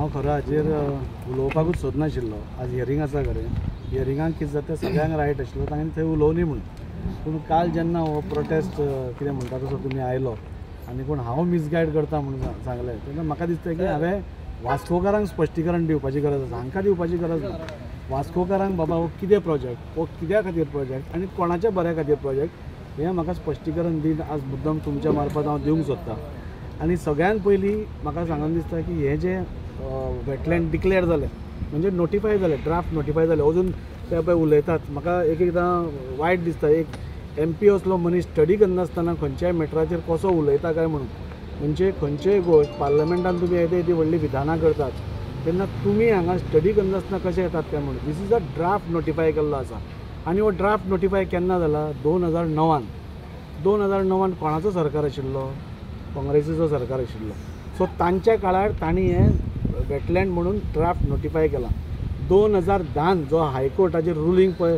हांव खरो हाजेर उलोवपाकूच सोदनाशिल्लो. आज हियरींग आसा खरें. हियरिंगाक कितें जाता सगळ्यांक रायट आशिल्लो तांणी थंय उलोवनी म्हूण. पूण काल जेन्ना हो प्रोटेस्ट कितें म्हणटा तसो तुमी आयलो आनी कोण हांव मिसगायड करता म्हणून सांगलें तेन्ना म्हाका दिसता की हांवें वास्कोकारांक स्पश्टीकरण दिवपाची गरज आसा. हांकां दिवपाची गरज ना. वास्कोकारांक बाबा हो कितें प्रोजेक्ट, हो कित्या खातीर प्रोजेक्ट आनी कोणाच्या बऱ्या खातीर प्रोजेक्ट हें म्हाका स्पश्टीकरण दिन आज मुद्दम तुमच्या मार्फत हांव दिवंक सोदतां. आनी सगळ्यान पयलीं म्हाका सांगून दिसता की हे जे वेटलँड डिक्लेअर जाले म्हणजे नोटिफाय जाले, ड्राफ्ट नोटिफाय जाले, अजून ते पळय उलयतात. म्हाका एक एकदां वायट दिसता एक MP असलो मनीस स्टडी करनासतना खंयच्याय मॅटराचेर कसो उलयता काय म्हणून. म्हणजे खंयचेय गोश्ट पार्लमेंटान तुमी येदी व्हडली विधानां करतात तेन्ना तुमी हांगा स्टडी करनासतना कशें येतात काय म्हणून. This is a draft notify केल्लो आसा आनी हो ड्राफ्ट नोटिफाय केन्ना जाला 2009 2009 कोणाचो सरकार आशिल्लो? काँग्रेसीचो सरकार आशिल्लो. सो तांच्या काळार तांणी हें वेटलँड म्हणून ड्राफ्ट नोटिफाय केला. 2010 जो हायकोर्टाचेर रुलींग पळय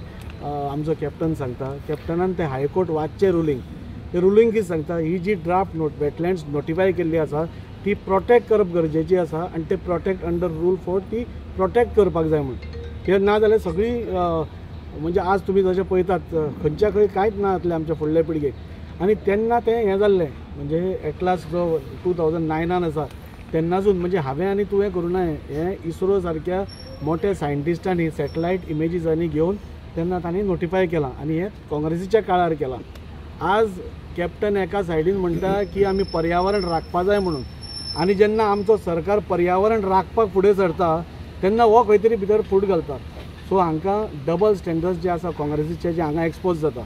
आमचो कॅप्टन सांगता, कॅप्टनान ते हायकोर्ट वाचचे रुलींग कितें सांगता, ही जी ड्राफ्ट वेटलँड्स नोटिफाय केल्ली आसा ती प्रोटेक्ट करप गरजेची आसा आनी ते प्रोटेक्ट अंडर रूल 4 ती प्रोटेक्ट करपाक जाय म्हणून. हे ना जाल्यार सगळी म्हणजे आज तुमी जशें पळयतात खंयच्या खंय कांयच ना जातलें आमच्या फुडले पिळगेक. आनी तेन्ना तें हें जाल्लें म्हणजे एटलास जो 2009 आसा तेन्नासून म्हणजे हांवें आनी तुवें करूं ना हें इस्रो सारक्या मोठ्या सायंटिस्टांनी सॅटेलायट इमेजीसांनी घेवन तेन्ना तांणी नोटिफाय केलां आनी हें काँग्रेसीच्या काळार केलां. आज कॅप्टन एका सायडीन म्हणटा की आमी पर्यावरण राखपा जाय म्हणून आनी जेन्ना आमचो सरकार पर्यावरण राखपाक फुडें सरता तेन्ना हो खंय तरी भितर फूट घालता. सो हांकां डबल स्टँडर्ड्स जे आसा काँग्रेसीचे जे हांगा एक्सपोज जाता.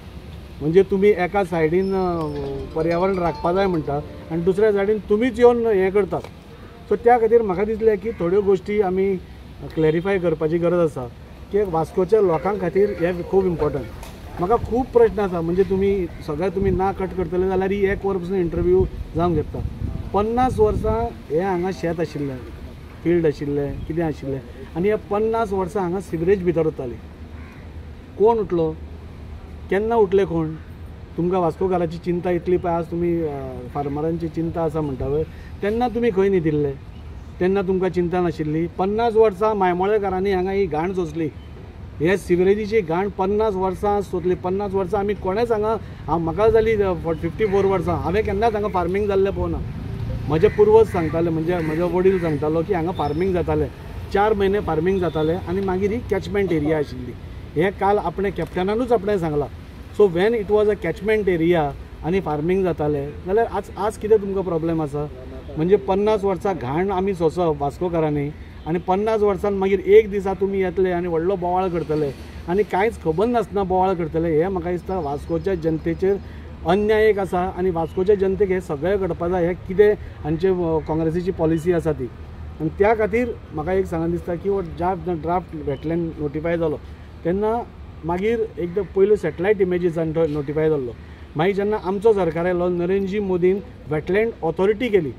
म्हणजे तुमी एका सायडीन पर्यावरण राखपा जाय म्हणटा आनी दुसऱ्या सायडीन तुमीच येवन हें करतात. सो त्या खातीर म्हाका दिसलें की थोड्यो गोश्टी आमी क्लॅरिफाय करपाची गरज आसा की वास्कोच्या लोकां खातीर हें खूब इम्पॉर्टंट. म्हाका खूब प्रश्न आसा म्हणजे तुमी ना कट करतले जाल्यार ही 1 वर पसून इंटरव्यू जावंक शकता. 50 वर्सां हें हांगा शेत आशिल्लें, फिल्ड आशिल्लें, कितें आशिल्लें आनी हे 50 वर्सां हांगा सिवरेज भितर वताली. कोण उठलो? केन्ना उठले कोण? तुमकां वास्कोकाराची चिंता इतली पळय आज तुमी फार्मरांची चिंता आसा म्हणटा पळय तेन्ना तुमी खंय न्हिदिल्ले? तेन्ना तुमकां चिंता नाशिल्ली? 50 वर्सां मायमोळेकारांनी हांगा ही घाण सोंसली. हे सिवरेजीची घाण 50 वर्सां सोंसली. 50 वर्सां आमी कोणेच हांगा म्हाका जाली 54 वर्सां हांवें केन्नाच हांगा फार्मींग जाल्लें पळोवना. म्हजे पुर्वज सांगताले म्हणजे म्हजो वडील सांगतालो की हांगा फार्मींग जातालें, 4 म्हयने फार्मींग जातालें आनी मागीर ही कॅचमेंट एरिया आशिल्ली. हें काल आपणें कॅप्टनानूच आपणें सांगलां. So when it was a catchment area आनी फार्मींग जातालें जाल्यार आज कितें तुमकां प्रॉब्लेम आसा? म्हणजे 50 वर्सां घाण आमी सोंसप वास्कोकारांनी आनी 50 वर्सान मागीर एक दिसा तुमी येतले आनी व्हडलो बोवाळ करतले आनी कांयच खबर नासतना बोवाळ करतले. हें म्हाका दिसता वास्कोच्या जनतेचेर अन्याय एक आसा आनी वास्कोच्या जनतेक हें सगळें घडपा जाय. हें कितें हांचे काँग्रेसीची पॉलिसी आसा ती. आनी त्या खातीर म्हाका एक सांगून दिसता की हो ड्राफ्ट वेटलँड नोटिफाय जालो तेन्ना मागीर एकदां पयलो सॅटेलायट इमेजीसान नोटिफाय जाल्लो. मागीर जेन्ना आमचो सरकार आयलो नरेंद्रजी मोदीन वेटलँड ऑथॉरिटी केली.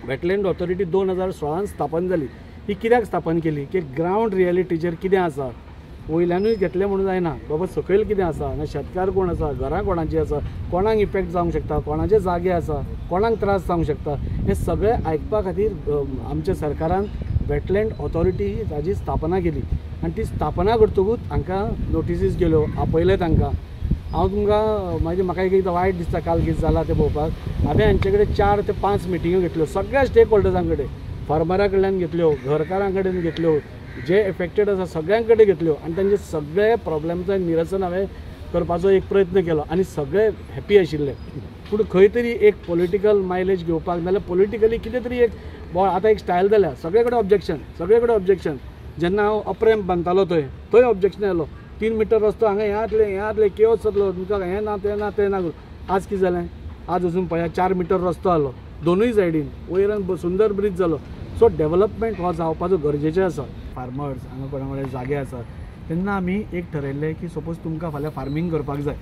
वेटलँड ऑथॉरिटी 2016 स्थापन जाली. ही कित्याक स्थापन केली की ग्रावंड रियलिटीचेर कितें आसा वयल्यानूय घेतलें म्हणून जायना. बाबा सकयल कितें आसा ना शेतकार कोण आसा, घरां कोणाची आसा, कोणाक इफेक्ट जावंक शकता, कोणाचे जागे आसा, कोणाक त्रास जावंक शकता हें सगळें आयकपा खातीर आमच्या सरकारान वेटलँड ऑथॉरिटी ही ताची स्थापना केली. आनी ती स्थापना करतकूच हांकां नोटिसीस गेल्यो, आपयले तांकां. हांव तुमकां म्हाका एक एकदां वायट दिसता काल कितें जालां तें पळोवपाक. हांवें हांचे कडेन 4 ते 5 मिटिंग्यो घेतल्यो सगळ्या स्टेक होल्डर्सां कडेन, फार्मरां कडल्यान घेतल्यो, घरकारां कडेन घेतल्यो, जे एफेक्टेड आसा सगळ्यां कडेन घेतल्यो आनी तांचे सगळे प्रॉब्लेमचें निरसन हांवें करपाचो एक प्रयत्न केलो आनी सगळे हॅप्पी आशिल्ले. पूण खंय तरी एक पॉलिटिकल मायलेज घेवपाक नाल्यार पॉलिटिकली कितें तरी एक आतां एक स्टायल जाल्या सगळे कडेन ऑब्जेक्शन. जेन्ना हांव अप्रेम बांदतालो थंय ऑब्जेक्शन येयलो. 3 मिटर रस्तो हांगा हें जातलें केओस जातलो, तुमकां हें ना तें ना करून. आज कितें जालें? आज वचून पळया 4 मिटर रस्तो आलो दोनूय सायडीन, वयल्यान सुंदर ब्रीज जालो. सो डेव्हलपमेंट हो जावपाचो गरजेचें आसा. फार्मर्स हांगा कोणा कडेन जागे आसा तेन्ना आमी एक ठरयल्लें की सपोज तुमकां फाल्यां फार्मींग करपाक जाय.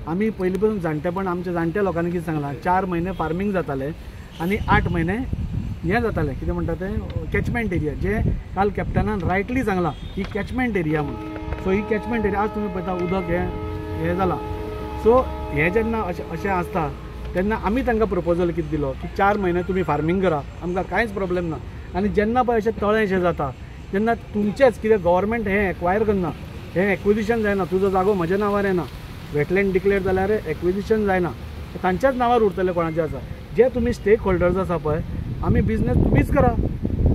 आमी पयलीं पासून जाणटेपण आमच्या जाणट्या लोकांनी कितें सांगलां 4 म्हयने फार्मींग जातालें आनी 8 म्हयने हें जातालें कितें म्हणटा तें कॅचमेंट एरिया. जें काल कॅप्टनान रायटली सांगलां ही कॅचमेंट एरिया म्हणून. सो ही कॅचमेंट एरिया आज तुमी पळयता उदक हें जालां. सो हें जेन्ना अशें आसता तेन्ना आमी तांकां प्रपोजल कितें दिलो की 4 म्हयने तुमी फार्मींग करा, आमकां कांयच प्रॉब्लेम ना. आनी जेन्ना पळय अशें तळें जाता जेन्ना तुमचेच कितें गव्हर्मेंट हें एक्वायर करना, हें एक्विजिशन जायना, तुजो जागो म्हज्या नांवार येना, वेटलँड डिक्लेअर जाल्यार एक्विजिशन जायना, तांच्याच नांवार उरतलें कोणाचें आसा. जे तुमी स्टेक होल्डर्स आसा पळय, आमी बिझनेस तुमीच करा.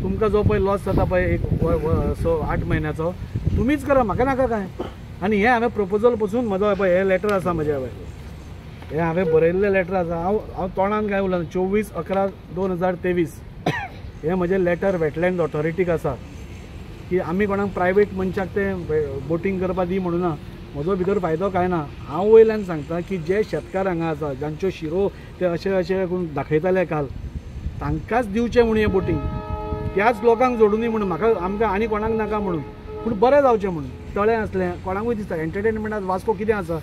तुमकां जो पळय लॉस जाता पळय एक 8 म्हयन्याचो तुमीच करा, म्हाका नाका काय. आनी हें हांवें प्रपोजल पसून म्हजो पळय हें लेटर आसा म्हजें पळय, हें हांवें बरयल्लें लेटर आसा. हांव तोंडान काय उलयना. 24/11/2023 हें म्हजें लेटर वेटलँड ऑथॉरिटीक आसा की आमी कोणाक प्रायवेट मनशाक तें बोटींग करपाक दी म्हणून ना. म्हजो भितर फायदो कांय ना. हांव वयल्यान सांगता की जे शेतकार हांगा आसा जांच्यो शिरो ते अशें करून दाखयताले काल, तांकांच दिवचें म्हणून हें बोटींग, त्याच लोकांक जोडुनी म्हणून. म्हाका आमकां आनी कोणाक नाका म्हणून, पूण बरें जावचें म्हणून. तळें असलें कोणाकूय दिसता. एंटरटेनमेंटात वास्को कितें आसा?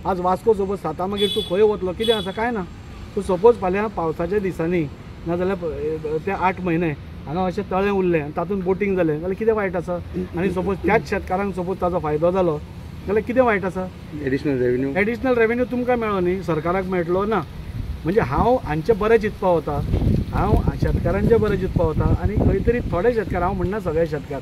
आज वास्को सपोज 7 मागीर तूं खंय वतलो कितें आसा? कांय ना. तूं सपोज फाल्यां पावसाच्या दिसांनी नाजाल्यार ते 8 म्हयने हांगा अशें तळें उरलें आनी तातूंत बोटींग जालें जाल्यार कितें वायट आसा? आनी सपोज त्याच शेतकारांक सपोज ताचो फायदो जालो जाल्यार कितें वायट आसा? एडिशनल रेवेन्यू तुमकां मेळ्ळो न्ही, सरकाराक मेळटलो ना. म्हणजे हांव हांचें बरें चिंतपा वता, हांव शेतकारांचें बरें चिंतपा वता. आनी खंय तरी थोडे शेतकार, हांव म्हणना सगळे शेतकार,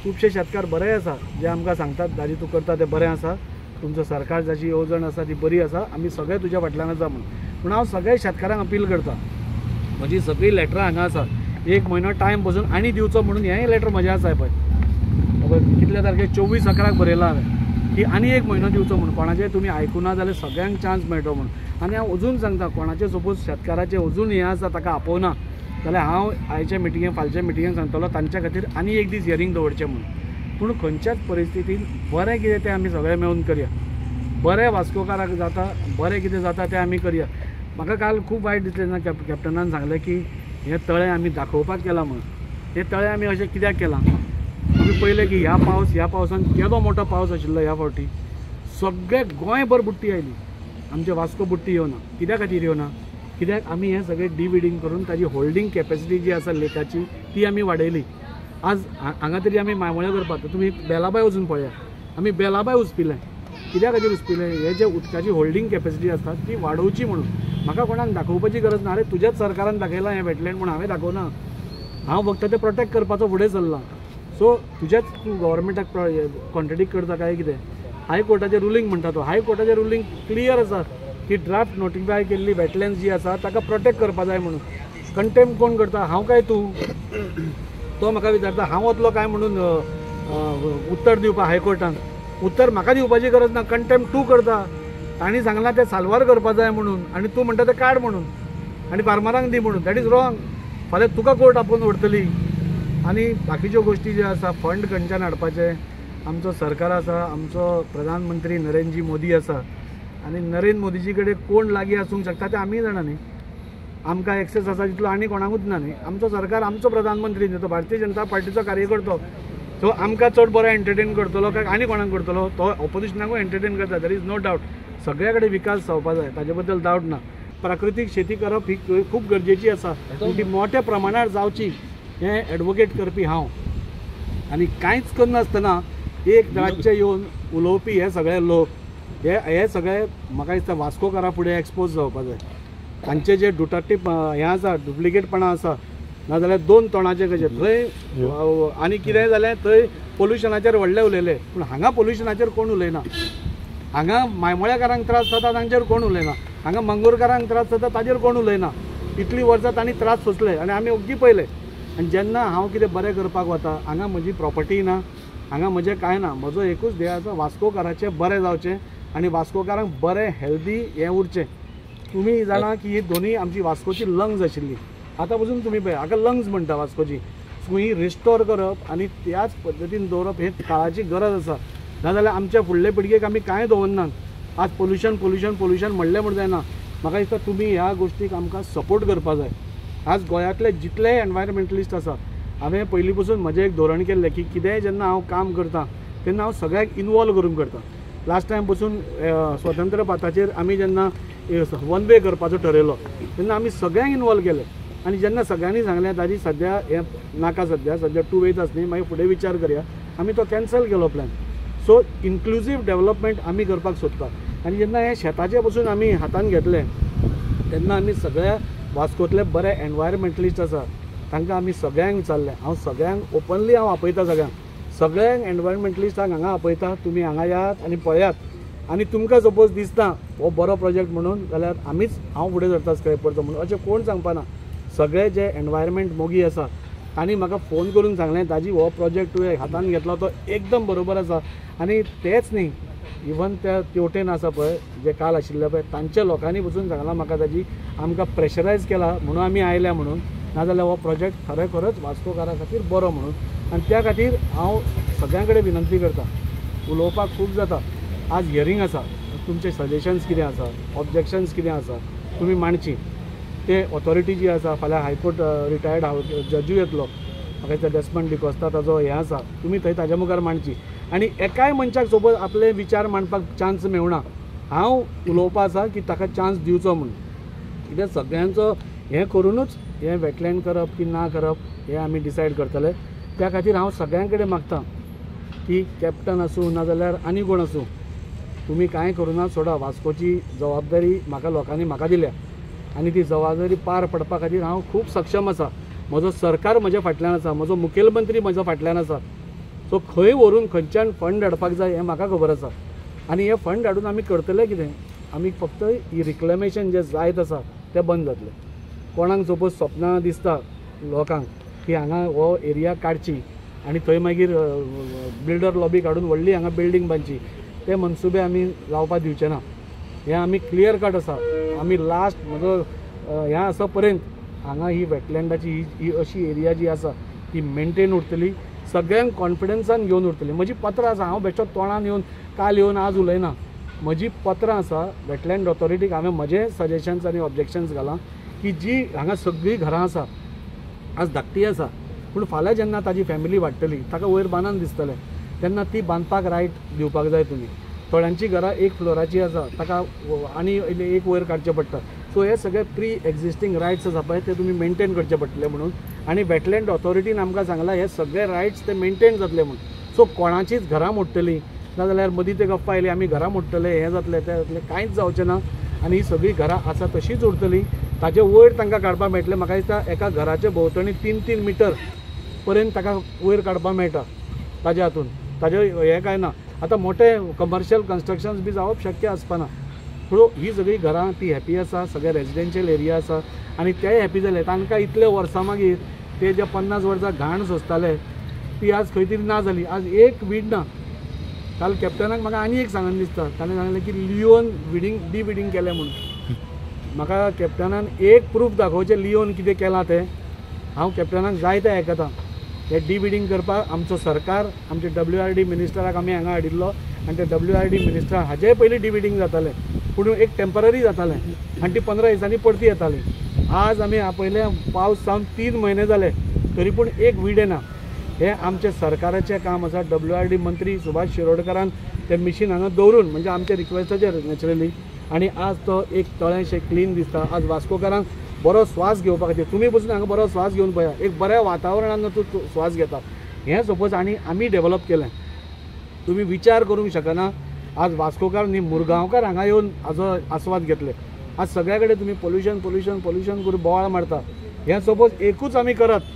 खुबशे शेतकार बरे आसा जे आमकां सांगतात दाजी तूं करता तें बरें आसा, तुमचो सरकार जाची येवजण आसा ती बरी आसा, आमी सगळे तुज्या फाटल्यान आसा म्हणून. पूण हांव सगळे शेतकारांक अपील करता, म्हजी सगळी लेटरां हांगा आसा, 1 म्हयनो टायम बसून आनी दिवचो म्हणून हेंय लेटर म्हजें आसा पळय. कितल्या तारखेक 24/11 बरयलां हांवें की आनी 1 म्हयनो दिवचो म्हणून. कोणाचें तुमी आयकुना जाल्यार सगळ्यांक चान्स मेळटो म्हणून. आनी हांव अजून सांगता, कोणाचें सपोज शेतकाराचें अजून हें आसा ताका आपोवना जाल्यार हांव आयचे मिटिंगेक फालचे मिटिंगेक सांगतलो तांच्या खातीर आनी 1 दीस हियरींग दवरचें म्हणून. पूण खंयच्याच परिस्थितीन बरें कितें तें आमी सगळे मेळून करया. बरें वास्कोकाराक जाता, बरें कितें जाता तें आमी करया. म्हाका काल खूब वायट दिसलें ना, कॅप्टनान सांगलें की हें तळें आमी दाखोवपाक केलां म्हणून. हें तळें आमी अशें कित्याक केलां? आमी पळयलें की ह्या पावसान केदो मोठो पावस आशिल्लो ह्या फावटी, सगळे गोंयभर बुट्टी आयली, आमचे वास्को बुट्टी येवना. कित्या खातीर येवना? कित्याक आमी हें सगळें डिविडींग करून ताजी होल्डिंग कॅपॅसिटी जी आसा लेकाची ती आमी वाडयली. आज हांगा तरी आमी मायमोळ्यो करपाक, तुमी बेलाबाय वचून पळया, आमी बेलाबाय उचपिलें. कित्या खातीर उचपिलें? हे जे उदकाची होल्डिंग कॅपॅसिटी आसता ती वाडोवची म्हणून. म्हाका कोणाक दाखोवपाची गरज ना. अरे तुज्याच सरकारान दाखयलां हें वेटलँड म्हणून, हांवें दाखोवना. हांव फक्त तें प्रोटेक्ट करपाचो फुडें चल्लां. सो तुज्याच तूं गव्हर्मेंटाक कॉन्ट्रडिक्ट करता काय कितें? हायकोर्टाचें रुलींग म्हणटा तो, हायकोर्टाचें रुलींग क्लियर आसा की ड्राफ्ट नोटिफाय केल्ली वेटलँड्स जी आसा ताका प्रोटेक्ट करपा जाय म्हणून. कंटेम्प्ट कोण करता? हांव काय तूं? तो म्हाका विचारता हांव वतलो काय म्हणून उत्तर दिवपाक हायकोर्टान. उत्तर म्हाका दिवपाची गरज ना, कंटेम्प्ट तूं करता. तांणी सांगलां तें साल्वार करपा जाय म्हणून आनी तूं म्हणटा तें काड म्हणून आनी फार्मरांक दी म्हणून. That is wrong. फाल्यां तुका कोर्ट आपोवन व्हरतली. आनी बाकीच्यो गोश्टी ज्यो आसा, फंड खंयच्यान हाडपाचे, आमचो सरकार आसा, आमचो प्रधानमंत्री नरेंद्र मोदी आसा, आनी नरेंद्र मोदीजी कडेन कोण लागीं आसूंक शकता तें आमी जाणा न्ही. आमकां एक्सेस आसा तितलो आनी कोणाकूच ना न्ही. आमचो सरकार, आमचो प्रधानमंत्री न्ही, तो भारतीय जनता पार्टीचो कार्यकर्तो. सो आमकां चड बरो एंटरटेन करतलो काय आनी कोणाक करतलो? तो ऑपोजिशनाकूय एंटरटेन करता, दॅर इज नो डावट. सगळ्या कडेन विकास जावपा जाय, ताजे बद्दल डावट ना. प्राकृतीक शेती करप ही खूब गरजेची आसा, पूण ती मोठ्या प्रमाणात जावची हें एडवोकेट करपी हांव. आनी कांयच करनासतना एक राज्य येवन उलोवपी हे सगळे लोक, हे सगळे म्हाका दिसता वास्कोकारा फुडें एक्सपोज जावपा जाय. तांचे जे डुटाटीप हें आसा, डुप्लिकेटपणां आसा, नाजाल्यार 2 तोंडाचे कशे थंय आनी कितेंय जालें थंय पोल्युशनाचेर व्हडलें उलयलें. पूण हांगा पोल्युशनाचेर कोण उलयना. हांगा मायमोळ्याकारांक त्रास जाता तांचेर कोण उलयना. हांगा मंगूरकारांक त्रास जाता ताजेर कोण उलयना. इतलीं वर्सां तांणी त्रास सोंसले आनी आमी ओग्गी पयले. आनी जेन्ना हांव कितें बरें करपाक वता, हांगा म्हजी प्रॉपर्टी ना, हांगा म्हजें कांय ना. म्हजो एकूच ध्येय आसा, वास्कोकाराचें बरें जावचें आनी वास्कोकारांक बरें हेल्दी हें उरचें. तुमी जाणा की ही दोनी आमची वास्कोची लंग्स आशिल्ली. आतां पसून तुमी पळय हाका लंग्स म्हणटा वास्कोची. सो ही रिस्टोर करप आनी त्याच पद्दतीन दवरप हें काळाची गरज आसा. नाजाल्यार आमच्या फुडले पिळगेक आमी कांय दवरनात. आज पोल्युशन म्हणलें म्हण जायना. म्हाका दिसता तुमी ह्या गोश्टीक आमकां सपोर्ट करपा जाय. आज गोंयांतले जितले एनवायरमेंटलिस्ट आसा, हांवें पयलीं पसून म्हजें एक धोरण केल्लें की कितेंय जेन्ना हांव काम करतां तेन्ना हांव सगळ्यांक इनवॉल्व करून करता. लास्ट टायम पसून स्वतंत्र पाताचेर आमी जेन्ना वन वे करपाचो ठरयलो तेन्ना आमी सगळ्यांक इनवॉल्व केलें. आनी जेन्ना सगळ्यांनी सांगलें ताजी सद्या हें नाका, सद्या 2 वेज न्ही, मागीर फुडें विचार करया, आमी तो कॅन्सल केलो प्लॅन. सो इन्क्लुजीव डेवलपमेंट आमी करपाक सोदता. आनी जेन्ना हें शेताचें पसून आमी हातान घेतलें तेन्ना आमी सगळ्या वास्कोतले बरे एनवायरमेंटलिस्ट आसा, तांकां आमी सगळ्यांक विचारलें, हांव सगळ्यांक ओपनली हांव आपयता, सगळ्यांक एनवायरमेंटलिस्टांक हांगा आपयता, तुमी हांगा यात आनी पळयात, आनी तुमकां सपोज दिसता हो बरो प्रोजेक्ट म्हणून जाल्यार हांव फुडें सरता स्क्रॅपरचो म्हणून, अशें कोण सांगपाना. सगळे जे एनवायरमेंट मोगी आसा तांणी म्हाका फोन करून सांगलें, ताजी हो प्रोजेक्ट तुवें हातान घेतलो तो एकदम बरोबर आसा. आनी तेंच न्ही, इवन त्या तेवटेन आसा पळय जे काल आशिल्ले पळय तांच्या लोकांनी वचून सांगलां म्हाका ताजी आमकां प्रेशरायज केला म्हणून आमी आयल्या म्हणून, नाजाल्यार हो प्रोजेक्ट खरेखरच वास्कोकारा खातीर बरो म्हणून. आनी त्या खातीर हांव सगळ्यां कडेन विनंती करता, उलोवपाक खूब जाता, आज हियरींग आसा, तुमचे सजेशन्स कितें आसा, ऑब्जेक्शन्स कितें आसा तुमी मांडची. ते ऑथॉरिटी जी आसा, फाल्यां हायकोर्ट रिटायर्ड जजूय येतलो, म्हाका दिसता डेस्मंड डिकोस्ता ताजो हें आसा, तुमी थंय ताज्या मुखार मांडची. आनी एकाय मनशाक सपोज आपले विचार मांडपाक चान्स मेळना, हांव उलोवपा आसा की ताका चान्स दिवचो म्हणून. कित्याक सगळ्यांचो हें करूनच हें वेटलँड करप की ना करप हें आमी डिसायड करतले. त्या खातीर हांव सगळ्यां कडेन मागतां की कॅप्टन आसूं नाजाल्यार आनी कोण आसूं, तुमी कांय करुना, सोडा. वास्कोची जबाबदारी म्हाका लोकांनी म्हाका दिल्या आनी ती जबाबदारी पार पडपा खातीर हांव खूब सक्षम आसा. म्हजो सरकार म्हज्या फाटल्यान आसा, म्हजो मुखेलमंत्री म्हज्या फाटल्यान आसा. सो खंय व्हरून खंयच्यान फंड हाडपाक जाय हें म्हाका खबर आसा. आनी हे फंड हाडून आमी करतले कितें, आमी फक्त ही रिक्लेमेशन जे जायत आसा तें बंद जातलें. कोणाक सपोज सपनां दिसता लोकांक की हांगा हो एरिया काडची आनी थंय मागीर बिल्डर लॉबी काडून व्हडली हांगा बिल्डींग बांदची, ते मनसुबे आमी जावपाक दिवचे ना. हें आमी क्लियर कट आसा. आमी लास्ट म्हजो हें आसा पर्यंत हांगा ही वेटलँडाची ही अशी एरिया जी आसा ती मेंटेन उरतली, सगळ्यांक कॉन्फिडन्सान घेवन उरतली. म्हजी पत्रां आसा, हांव बेश्टो तोंडान येवन काल येवन आज उलयना. म्हजी पत्रां आसा वेटलँड ऑथॉरिटीक, हांवें म्हजे सजेशन्स आनी ऑब्जेक्शन्स घालां की जी हांगा सगळीं घरां आसा आज धाकटी आसा, पूण फाल्यां जेन्ना ताजी फॅमिली वाडटली ताका वयर बांदन दिसतलें तेन्ना ती बांदपाक रायट दिवपाक जाय तुमी. थोड्यांची घरां एक फ्लोराची आसा, ताका आनी एक वयर काडचें पडटा. सो हे सगळे प्री एक्झिस्टींग रायट्स आसा पळय ते तुमी मेंटेन करचे पडटले म्हणून. आनी वेटलँड ऑथॉरिटीन आमकां सांगलां हे सगळे रायट्स ते मेंटेन जातले म्हणून. सो कोणाचीच घरां मोडटलीं नाजाल्यार मदीं ते गप्पा आयली आमी घरां मोडटले, हें जातलें तें जातलें, कांयच जावचें ना. आनी ही सगळीं घरां आसा तशींच उरतलीं, ताजे वयर तांकां काडपाक मेळटलें. म्हाका दिसता एका घराचे भोंवतणी 3-3 मिटर पर्यंत ताका वयर काडपाक मेळटा ताज्या हातून, ताजें हें कांय ना. आतां मोठे कमर्शियल कन्स्ट्रक्शन्स बी जावप शक्य आसपाना. सो ही सगळीं घरां ती हॅपी आसा, सगळे रेजिडेन्शियल एरिया आसा आनी तेय हॅपी जाले. तांकां इतले वर्सां मागीर ते जे 50 वर्सां घाण सोंसताले ती आज खंय तरी ना जाली. आज एक वीड ना. काल कॅप्टनाक म्हाका आनी एक सांगन दिसता, ताणें सांगलें की लिओन डिविडींग केलें म्हणून. म्हाका कॅप्टनान एक प्रूफ दाखोवचें लिओन कितें केलां तें. हांव कॅप्टनाक जाय तें आयकतां. हे डिविडींग करपाक आमचो सरकार, आमचे WRD मिनिस्टराक आमी हांगा हाडिल्लो आनी ते WRD मिनिस्टर हाजेय पयलीं डिविडींग जातालें पूण एक टेम्पररी जातालें आनी ती 15 दिसांनी परती येताली. आज आमी आपयले पावस जावन 3 म्हयने जाले तरी पूण एक वीड येना. हें आमचे सरकाराचें काम आसा. WRD मंत्री सुभाष शिरोडकरान तें मिशीन हांगा दवरून म्हणजे आमच्या रिक्वेस्टाचेर नॅचरली, आनी आज तो एक तळेंशें क्लीन दिसता. आज वास्कोकारांक बरो स्वास घेवपा खातीर तुमी पसून हांगा बरो स्वास घेवन पळया, एक बऱ्या वातावरणान तूं स्वास घेता. हें सपोज आमी डेवलप केलें, तुमी विचार करूंक शकना. आज वास्कोकार न्ही मुरगांवकार हांगा येवन हाजो आस्वाद घेतले. आज सगळ्या कडेन तुमी पोल्युशन करून बोवाळ मारता. हें सपोज एकूच आमी करत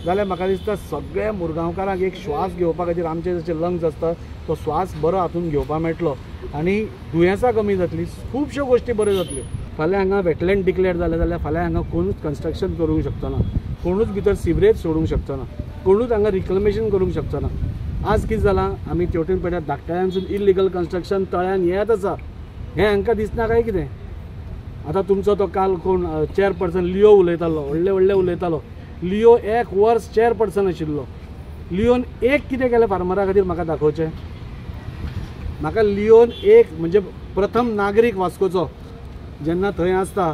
जाल्यार म्हाका दिसता सगळ्या मुरगांवकारांक एक श्वास घेवपा खातीर आमचे जशे लंग्स आसता तो श्वास बरो हातून घेवपा मेळटलो आनी दुयेंसां कमी जातलीं, खुबश्यो गोश्टी बऱ्यो जातल्यो. फाल्यां हांगा वेटलँड डिक्लेअर जालें जाल्यार फाल्यां हांगा कोणूच कन्स्ट्रक्शन करूंक शकचो ना, कोणूच भितर सिवरेज सोडूंक शकचो ना, कोणूच हांगा रिक्लेमेशन करूंक शकचो ना. आज कितें जालां, आमी तेवटेन पेड्या धाकट्यांसून इल्लिगल कन्स्ट्रक्शन तळ्यान येत आसा. हें हांकां दिसना काय कितें? आतां तुमचो तो काल कोण चेअरपर्सन लिओ उलयतालो, व्हडले उलयतालो. लिओ 1 वर्स चेअरपर्सन आशिल्लो. लिओन एक कितें केलें फार्मरा खातीर म्हाका दाखोवचें. म्हाका लिओन एक म्हणजे प्रथम नागरीक वास्कोचो जेन्ना थंय आसता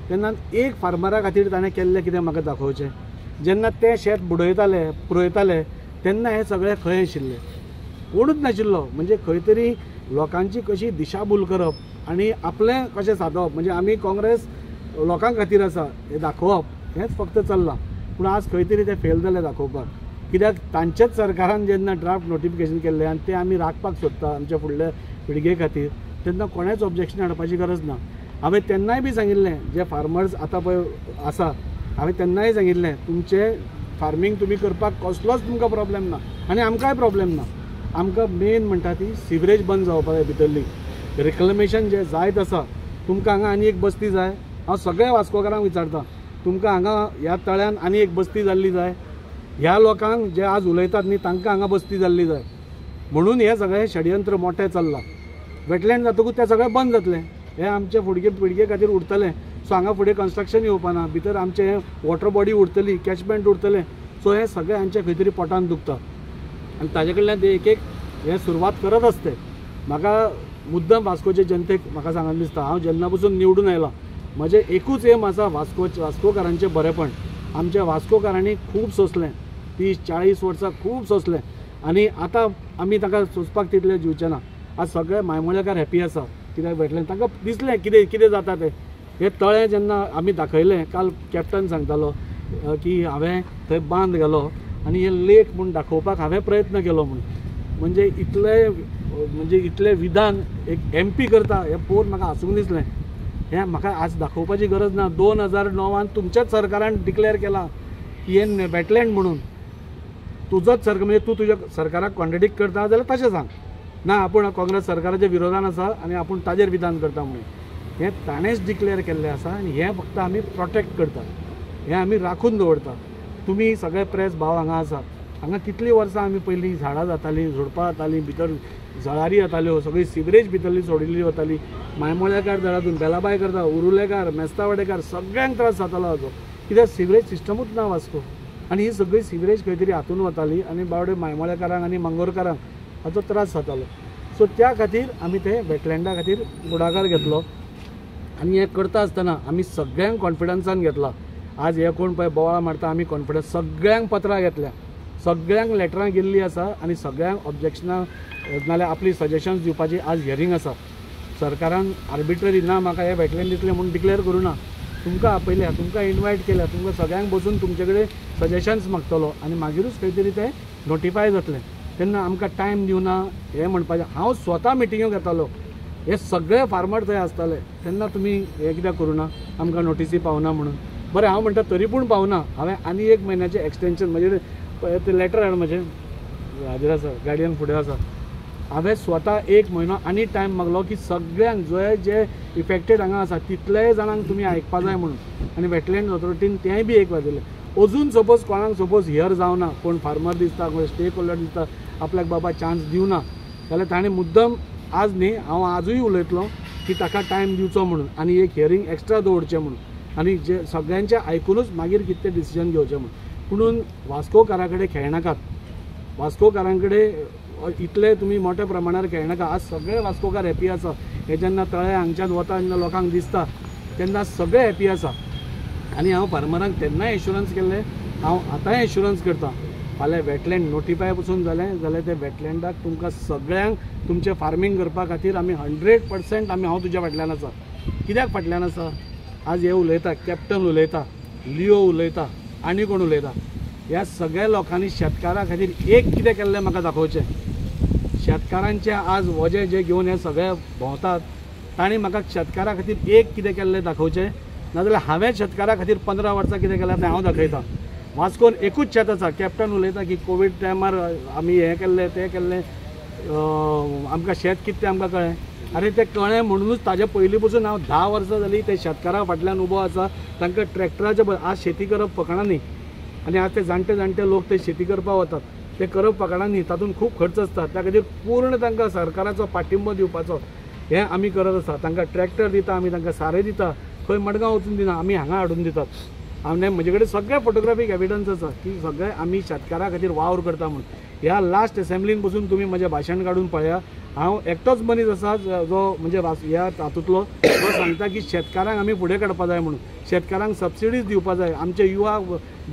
तेन्ना एक फार्मरा खातीर ताणें केल्लें कितें म्हाका दाखोवचें. जेन्ना ते शेत बुडयताले पुरयताले तेन्ना हे सगळें खंय आशिल्लें, कोणूच नाशिल्लो. म्हणजे खंय तरी लोकांची कशी दिशाभूल करप आनी आपलें कशें सादप, म्हणजे आमी काँग्रेस लोकां खातीर आसा हें दाखोवप हेंच फक्त चल्लां. पूण आज खंय तरी ते फेल जाले दाखोवपाक. कित्याक तांच्याच सरकारान जेन्ना ड्राफ्ट नोटिफिकेशन केल्लें आनी तें आमी राखपाक सोदता आमच्या फुडल्या पिळगे खातीर तेन्ना कोणेच ऑब्जेक्शन हाडपाची गरज ना. हांवें तेन्नाय बी सांगिल्लें जे फार्मर्स आतां पळय आसा हांवें तेन्नाय सांगिल्लें तुमचें फार्मींग तुमी करपाक कसलोच तुमकां प्रॉब्लेम ना आनी आमकांय प्रॉब्लेम ना. आमकां मेन म्हणटा ती सिवरेज बंद जावपाक जाय भितरली. रिक्लेमेशन जें जायत आसा तुमकां हांगा आनी एक बस्ती जाय. हांव सगळ्या वास्कोकारांक विचारता तुमकां हांगा ह्या तळ्यान आनी एक बस्ती जाल्ली जाय. ह्या लोकांक जे आज उलयतात न्ही तांकां हांगा बस्ती जाल्ली जाय. म्हणून हे सगळें षडयंत्र मोठें चल्लां. वेटलँड जातकूच तें सगळें बंद जातलें. हें आमचे फुडके पिळगे खातीर उरतलें. सो हांगा फुडें कन्स्ट्रक्शन येवपाना. भितर आमचें वॉटर बॉडी उरतली, कॅचमेंट उरतलें. सो हें सगळें हांच्या खंय तरी पोटान दुखता आनी ताजे कडल्यान ते एक हें सुरवात करत आसते. म्हाका मुद्दम वास्कोचे जनतेक म्हाका सांगन दिसता हांव जेन्ना पसून निवडून आयला म्हजें एकूच एम आसा वास्कोकारांचें बरेपण. आमच्या वास्कोकारांनी खूब सोंसलें 30-40 वर्सां खूब सोंसलें आनी आतां आमी तांकां सोंसपाक तितलें दिवचें ना. आज सगळे मायमोळेकार हॅपी आसा कित्याक वेटलँड तांकां दिसलें कितें जाता तें. हें तळें जेन्ना आमी दाखयलें काल कॅप्टन सांगतालो की हांवें थंय बांद गेलो आनी हें लेक म्हूण दाखोवपाक हांवें प्रयत्न केलो म्हूण. म्हणजे इतलें विधान एक MP करता हें पळोवन म्हाका हांसूंक दिसलें. हें म्हाका आज दाखोवपाची गरज ना. 2009 तुमच्याच सरकारान डिक्लेअर केला की हें वेटलँड म्हणून. तुजोच सरकार म्हणजे तूं तुज्या सरकाराक कॉन्ट्रडिक्ट करता जाल्यार तशें सांग ना आपूण काँग्रेस सरकाराच्या विरोधान आसा आनी आपूण ताजेर विधान करता म्हणून. हें ताणेंच डिक्लेअर केल्लें आसा आनी हें फक्त आमी प्रोटेक्ट करता. हें आमी राखून दवरता. तुमी सगळे प्रेस भाव हांगा आसा. हांगा कितलीं वर्सां आमी पयलीं झाडां जातालीं, झुडपां जातालीं, भितर जळारी येताल्यो, सगळी सिवरेज भितरली सोडिल्ली वताली. मायमोळेकार धरातून बेलाबाय करता, उरुलेकार, मेस्तावाडेकार सगळ्यांक त्रास जातालो हाजो. कित्याक सिवरेज सिस्टमूच ना वास्को आनी ही सगळी सिवरेज खंय तरी हातून वताली आनी बावडे मायमोळेकारांक आनी मंगोरकारांक हाचो त्रास जातालो. सो त्या खातीर आमी ते वेटलँडा खातीर फुडाकार घेतलो आनी हें करता आसतना आमी सगळ्यांक कॉन्फिडन्सान घेतला. आज हे कोण पळय बोवाळ मारता आमी कॉन्फिडन्स सगळ्यांक पत्रां घेतल्या, सगळ्यांक लेटरां गेल्लीं आसा आनी सगळ्यांक ऑब्जेक्शनां नाल्यार आपली सजेशन्स दिवपाची आज हियरींग आसा. सरकारान आर्बिट्ररी ना म्हाका हे वेटलँड दितलें म्हणून डिक्लेअर करूं ना. तुमकां आपयल्या, तुमकां इन्वायट केल्या, तुमकां सगळ्यांक बसून तुमचे कडेन सजेशन्स मागतलो आनी मागीरूच खंय तरी तें नोटिफाय जातलें. तेन्ना आमकां टायम दिवना हें म्हणपाचें. हांव स्वता मिटिंग्यो घेतालो. हे सगळे फार्मर थंय आसताले तेन्ना तुमी हें कित्याक करूं ना आमकां नोटिसी पावना म्हणून. बरें हांव म्हणटा तरी पूण पावना. हांवें आनी 1 म्हयन्याचें एक्सटेंशन म्हणजे ते लेटर हाड म्हजें हाजेर आसा गाडयेन फुडें आसा. हांवें स्वता 1 म्हयनो आनी टायम मागलो की सगळ्यांक जे इफेक्टेड हांगा आसा तितलेय जाणांक तुमी आयकपा जाय म्हणून. आनी वेटलँड ऑथॉरिटीन तेंय बी एक वाजयलें. अजून सपोज कोणाक सपोज हियर जावना, कोण फार्मर दिसता, कोण स्टेक होल्डर दिसता आपल्याक बाबा चान्स दिवना जाल्यार ताणें मुद्दम आज न्ही हांव आजूय उलयतलो की ताका टायम दिवचो म्हणून आनी एक हियरींग एक्स्ट्रा दवरचें म्हणून आनी जे सगळ्यांचें आयकूनच मागीर कितें तें डिसिजन घेवचें म्हणून. पुणून वास्कोकारा कडेन खेळनाकात. वास्कोकारां कडेन इतले तुमी मोठ्या प्रमाणार खेळनाका. आज सगळे वास्कोकार हॅपी आसा. हे जेन्ना तळे हांगच्यान वता जेन्ना लोकांक दिसता तेन्ना सगळे हॅपी आसा. आनी हांव फार्मरांक तेन्नाय एश्युरन्स केल्लें, हांव आतांय एश्युरन्स करता. फाल्यां वेटलँड नोटिफाय पसून जालें जाल्यार ते वेटलँडाक तुमकां सगळ्यांक तुमचें फार्मींग करपा खातीर आमी 100% हांव तुज्या फाटल्यान आसा. कित्याक फाटल्यान आसा? आज हे उलयता, कॅप्टन उलयता, लिओ उलयता, आनी कोण उलयता, ह्या सगळ्या लोकांनी शेतकारां खातीर एक कितें केल्लें म्हाका दाखोवचें. शेतकारांचे आज वजें जें घेवन हे सगळे भोंवतात तांणी म्हाका शेतकारां खातीर एक कितें केल्लें दाखोवचें. नाजाल्यार हांवें शेतकारां खातीर 15 वर्सां कितें केलां तें हांव दाखयतां. वास्कोन एकूच शेत आसा. कॅप्टन उलयता की कोवीड टायमार आमी हें केल्लें तें केल्लें, आमकां शेत कितें तें आमकां कळ्ळें. अरे तें कळ्ळें म्हणूनच ताजे पयलीं पसून हांव 10 वर्सां जालीं ते शेतकारां फाटल्यान उबो आसा. तांकां ट्रॅक्टराचे आज शेती करप फकाणां न्ही आनी आज ते जाणटे लोक ते शेती करपाक वतात. ते करप फकाणां न्ही, तातूंत खूब खर्च आसता. त्या खातीर पूर्ण तांकां सरकाराचो पाठिंबो दिवपाचो हें आमी करत आसा. तांकां ट्रॅक्टर दिता, आमी तांकां सारें दिता. खंय मडगांव वचून दिना, आमी हांगा हाडून दितात. हांवें म्हजे कडेन सगळे फोटोग्राफीक एविडन्स आसा की सगळे आमी शेतकारां खातीर वावर करता म्हणून. ह्या लास्ट असेंब्लीन पसून तुमी म्हजें भाशण काडून पळया. हांव एकटोच मनीस आसा जो म्हणजे ह्या तातूंतलो जो सांगता की शेतकारांक आमी फुडें काडपा जाय म्हणून. शेतकारांक सबसिडीज दिवपा जाय. आमचे युवा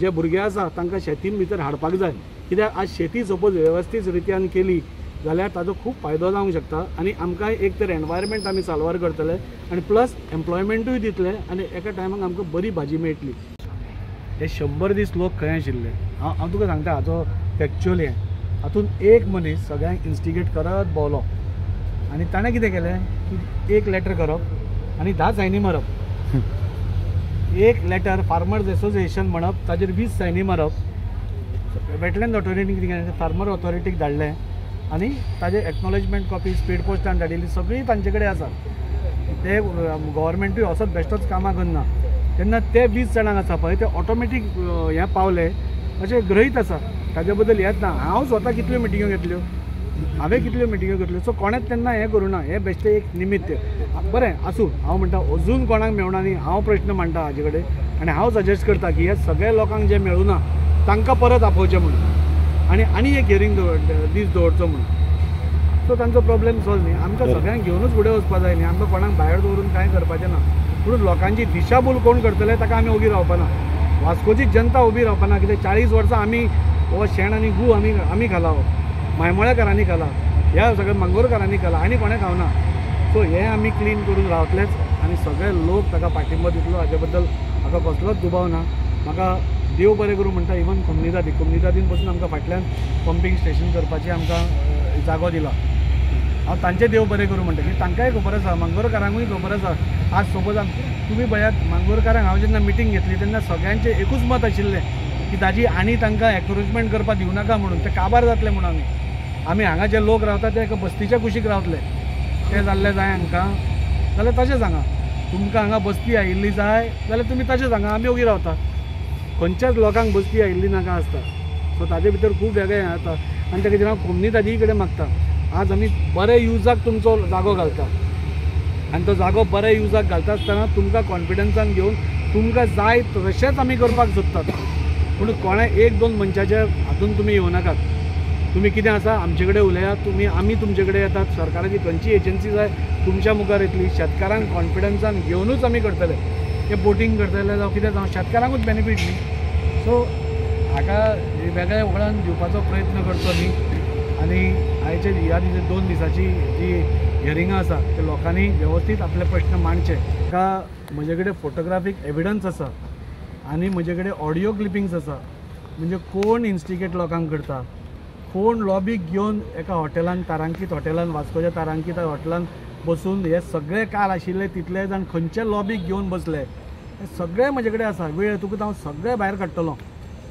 जे भुरगे आसा तांकां शेतीन भितर हाडपाक जाय. कित्याक आज शेती सपोज वेवस्थीत रित्यान केली जाल्यार ताजो खूब फायदो जावंक शकता आनी आमकां एक तर एनवायरमेंट आमी साल्वार करतले आनी प्लस एम्प्लॉयमेंटूय दितले आनी एका टायमाक आमकां बरी भाजी मेळटली. हे 100 दीस लोक खंय आशिल्ले. हांव तुका सांगता हाजो फॅक्च्युअल हें. हातूंत एक मनीस सगळ्यांक इन्स्टिगेट करत भोंवलो आनी ताणें कितें केलें की एक लेटर करप आनी 10 सायनी मारप. एक लेटर फार्मर्स एसोसिएशन म्हणप ताजेर 20 सायनी मारप वेटलँड ऑथॉरिटीक कितें फार्मर ऑथॉरिटीक धाडलें आनी ताजे एक्नॉलेजमेंट कॉपी स्पीड पोस्टान धाडिल्ली सगळी तांचे कडेन आसा ते गव्हर्मेंटूय असोच बेश्टोच कामां करना तेन्ना ते 20 जाणांक आसा पळय ते ऑटोमॅटीक हें पावले अशें गृहीत आसा ताजे बद्दल हेंच ना हांव स्वता कितल्यो मिटिंग्यो घेतल्यो हांवें कितल्यो मिटिंग्यो घेतल्यो सो कोणेंच तेन्ना हें करूं ना हें बेश्टें एक निमित्त बरें आसूं हांव म्हणटा अजून कोणाक मेळना न्ही हांव प्रश्न मांडटा हाजे कडेन आनी हांव सजेस्ट करता की हे सगळे लोकांक जे मेळूना तांकां परत आपोवचें म्हणून आनी एक हियरींग दीस दवरचो म्हणून सो तांचो प्रॉब्लेम सॉल्व न्ही आमकां सगळ्यांक घेवनूच फुडें वचपा जाय न्ही आमकां कोणाक भायर दवरून कांय करपाचें ना पूण लोकांची दिशाभूल कोण करतले ताका आमी उबी रावपाना वास्कोची जनता उबी रावपाना कित्याक 40 वर्सां आमी हो शेण आनी गू आमी खाला मायमोळेकारांनी खाला ह्या सगळ्या मंगोरकारांनी खाला आनी कोणें खावना सो हें आमी क्लीन करून रावतलेच आनी सगळे लोक ताका पाठिंबो दितलो हाजे बद्दल म्हाका कसलोच दुबाव ना म्हाका देव बरें करूं म्हणटा इवन कम्युनिटादीन पसून आमकां फाटल्यान पंपींग स्टेशन करपाची आमकां जागो दिला हांव तांचें देव बरें करूं म्हणटा की तांकांय खबर आसा मंगोरकारांकूय खबर आसा आज सपोज तुमी पळयात मंगोरकारांक हांव जेन्ना मिटींग घेतली तेन्ना सगळ्यांचें एकूच मत आशिल्लें की ताजी आनी तांकां एनकरेजमेंट करपाक दिवं नाका म्हणून ते काबार जातले म्हणून आमी हांगा जे लोक रावता ते एका बस्तीच्या कुशीक रावतले ते जाल्ले जाय हांकां जाल्यार तशें सांगा तुमकां हांगा बस्ती आयिल्ली जाय जाल्यार तुमी तशें सांगा आमी ओगी रावता खंयच्याच लोकांक बस्ती आयिल्ली नाका आसता सो ताजे भितर खूब वेगळें हें जाता आनी ताका हांव कम्युनिटी कडेन मागता आज आमी बरे युजाक तुमचो जागो घालता आनी तो जागो बरे युजाक घालता आसतना तुमकां कॉन्फिडन्सान घेवन तुमकां जाय तशेंच आमी करपाक सोदतात पूण कोणें 1-2 मनशाच्या हातून तुमी येवं नाकात तुमी कितें आसा आमचे कडेन उलयात आमी तुमचे कडेन येतात सरकाराची खंयची एजन्सी जाय तुमच्या मुखार येतली शेतकारांक कॉन्फिडन्सान घेवनूच आमी करतले हे बोटींग करतले जावं कितें जावं शेतकारांकूच बेनिफीट न्ही सो हाका वेगळ्या वळण दिवपाचो प्रयत्न करचो न्ही आनी आयचे ह्या 2 दिसाची जी हियरिंगां आसा ते लोकांनी वेवस्थीत आपले प्रश्न मांडचे ताका म्हजे कडेन फोटोग्राफीक एविडन्स आसा आनी म्हजे कडेन ऑडियो क्लिपिंग्स आसा म्हणजे कोण इन्स्टिगेट लोकांक करता कोण लॉबीक घेवन एका हॉटेलान तारांकीत हॉटेलान वास्कोच्या तारांकीत हॉटेलान बसून हे सगळे काल आशिल्ले तितले जाण खंयचे लॉबीक घेवन बसले हे सगळे म्हजे कडेन आसा वेळ तुका हांव सगळे भायर काडटलो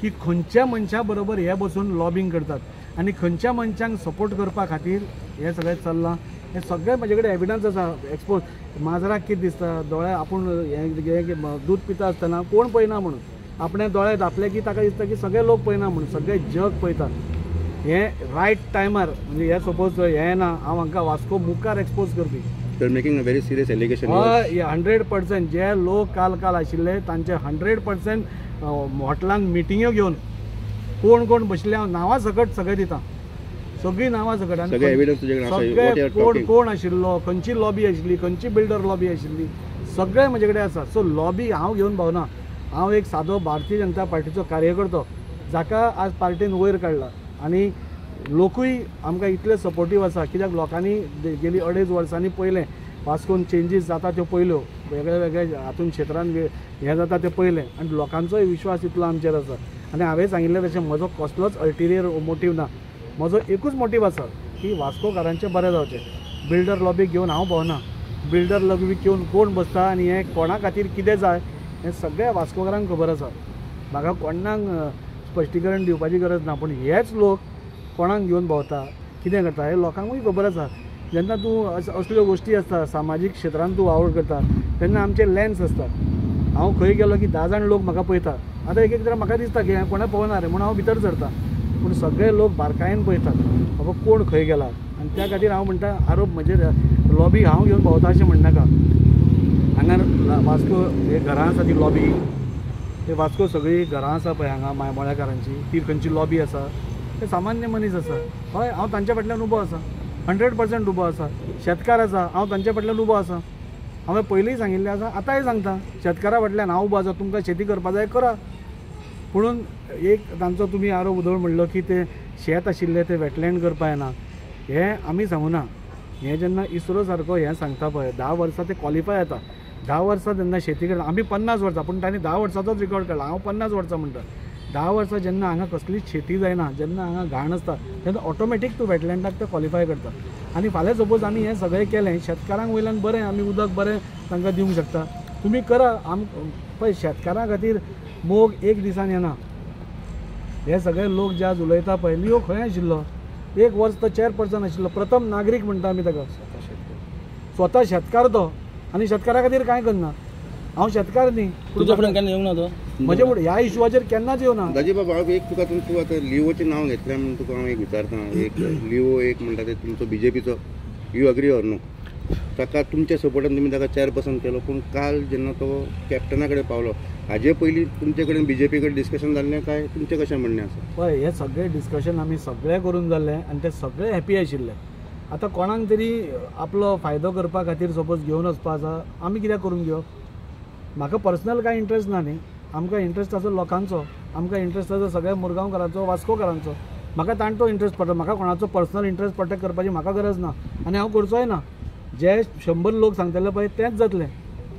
की खंयच्या मनशा बरोबर हे बसून लॉबींग करतात आनी खंयच्या मनशांक सपोर्ट करपा खातीर हे सगळें चल्लां हे सगळे म्हजे कडेन एविडन्स आसा एक्सपोज माजराक कितें दिसता दोळे आपूण हे दूध पिता आसतना कोण पळयना म्हणून आपणे दोळे धापले की ताका दिसता की सगळे लोक पळयना म्हणून सगळे जग पळयता हे रायट टायमार म्हणजे हे सपोज हे ना हांव हांकां वास्को मुखार expose Karpi They are making a very serious allegation. 100% जे लोक काल आशिल्ले तांचे 100% हॉटेलान मिटिंग्यो घेवन कोण बसले हांव नांवां सकट सगळे दिता सगळीं नांवां सकट आनी सगळे कोण आशिल्लो खंयची लॉबी आशिल्ली खंयची बिल्डर लॉबी आशिल्ली सगळे म्हजे कडेन आसा सो लॉबी हांव घेवन भोंवना हांव एक सादो भारतीय जनता पार्टीचो कार्यकर्तो जाका आज पार्टीन वयर काडला आनी लोकूय आमकां इतले सपोर्टीव आसा कित्याक लोकांनी गेली 2.5 वर्सांनी पयलें वास्कोन चेंजीस जाता त्यो पयल्यो वेगळे हातून क्षेत्रांत हें जाता तें पयलें आनी लोकांचोय विश्वास इतलो आमचेर आसा आनी हांवें सांगिल्लें तशें म्हजो कसलोच अल्टिरियर मोटीव ना म्हजो एकूच मोटीव आसा की वास्कोकारांचें बरें जावचें बिल्डर लॉबीक घेवन हांव भोंवना बिल्डर लॉबीक घेवन कोण बसता आनी हें कोणा खातीर कितें जाय हें सगळ्या वास्कोकारांक खबर आसा म्हाका कोणाक स्पश्टीकरण दिवपाची गरज ना पूण हेच लोक कोणाक घेवन भोंवता कितें करता हे लोकांकूय खबर आसा जेन्ना तूं असल्यो गोश्टी आसता सामाजीक क्षेत्रांत तूं वावर करता तेन्ना आमचे लेन्स आसता हांव खंय गेलो की 10 जाण लोक म्हाका पळयता आतां एक एकदां म्हाका दिसता की कोणें पळोवना रे म्हणून हांव भितर सरता पूण सगळे लोक बारकायेन पळयतात बाबा कोण खंय गेला आनी त्या खातीर हांव म्हणटा आरोप म्हणजे लॉबी हांव घेवन भोंवता अशें म्हणनाका हांगा वास्को हे घरां आसा ती लॉबी ते वास्को सगळीं घरां आसा पळय हांगा मायमोळ्याकारांची ती खंयची लॉबी आसा ते सामान्य मनीस आसा हय हांव तांच्या फाटल्यान उबो आसा 100% उबो आसा शेतकार आसा हांव तांच्या फाटल्यान उबो आसा हांवें पयलींय सांगिल्लें आसा आतांय सांगता शेतकारा फाटल्यान हांव उबो आसा तुमकां शेती करपा जाय करा पुणून एक तांचो तुमी आरोप उदोळ म्हणलो की ते शेत आशिल्ले ते वेटलँड करपा येना हें आमी सांगूना हें जेन्ना इस्रो सारको हें सांगता पळय 10 वर्सां ते क्वॉलिफाय जाता 10 वर्सां जेन्ना शेती करता आमी 50 वर्सां पूण तांणी 10 वर्सांचोच रिकॉर्ड काडला हांव 50 वर्सां म्हणटा 10 वर्सां जेन्ना हांगा कसलीच शेती जायना जेन्ना हांगा घाण आसता तेन्ना ऑटोमॅटीक तूं वेटलँडाक ते क्वॉलिफाय करता आनी फाल्यां सपोज आमी हें सगळें केलें शेतकारांक वयल्यान बरें आमी उदक बरें तांकां दिवंक शकता तुमी करा पळय शेतकारां खातीर मोग एक दिसान येना. हे सगळे लोक जे आज उलयता पळय लिओ खंय आशिल्लो, एक वर्स तो चेअरपर्सन आशिल्लो, प्रथम नागरीक म्हणटा आमी ताका. स्वता शेतकार तो आनी शेतकारा खातीर कांय करना. हांव शेतकार न्ही, तुज्या फुड्यान केन्ना येवंक ना तो? म्हजे फुडें ह्या इशुवाचेर केन्नाच येवना. दाजी बाबा हांव एक तुका तूं आतां लिओचें नांव घेतलें म्हणून तुका हांव एक विचारता. एक लिओ एक म्हणटा ते तुमचो BJPचो, यू अग्री ऑर नो? ताका तुमच्या सपोर्टान तुमी ताका चेअरपर्सन केलो, पूण काल जेन्ना तो कॅप्टना कडेन पावलो हाजे पयलीं तुमचे कडेन BJP कडेन डिस्कशन जाल्लें काय तुमचें कशें म्हणणें आसा? पळय हे सगळे डिस्कशन आमी सगळे करून जाल्ले आनी ते सगळे हॅपी आशिल्ले. आतां कोणाक तरी आपलो फायदो करपा खातीर सपोज घेवन वचपा आसा, आमी कित्याक करून घेवप? म्हाका पर्सनल कांय इंट्रस्ट ना न्ही. आमकां इंट्रस्ट आसा लोकांचो, आमकां इंट्रस्ट आसा सगळ्या मुरगांवकारांचो, वास्कोकारांचो. म्हाका तांचो इंट्रस्ट पडटा, म्हाका कोणाचो पर्सनल इंट्रस्ट प्रोटेक्ट करपाची म्हाका गरज ना आनी हांव करचोय ना. जे 100 लोक सांगतले पळय तेंच जातलें.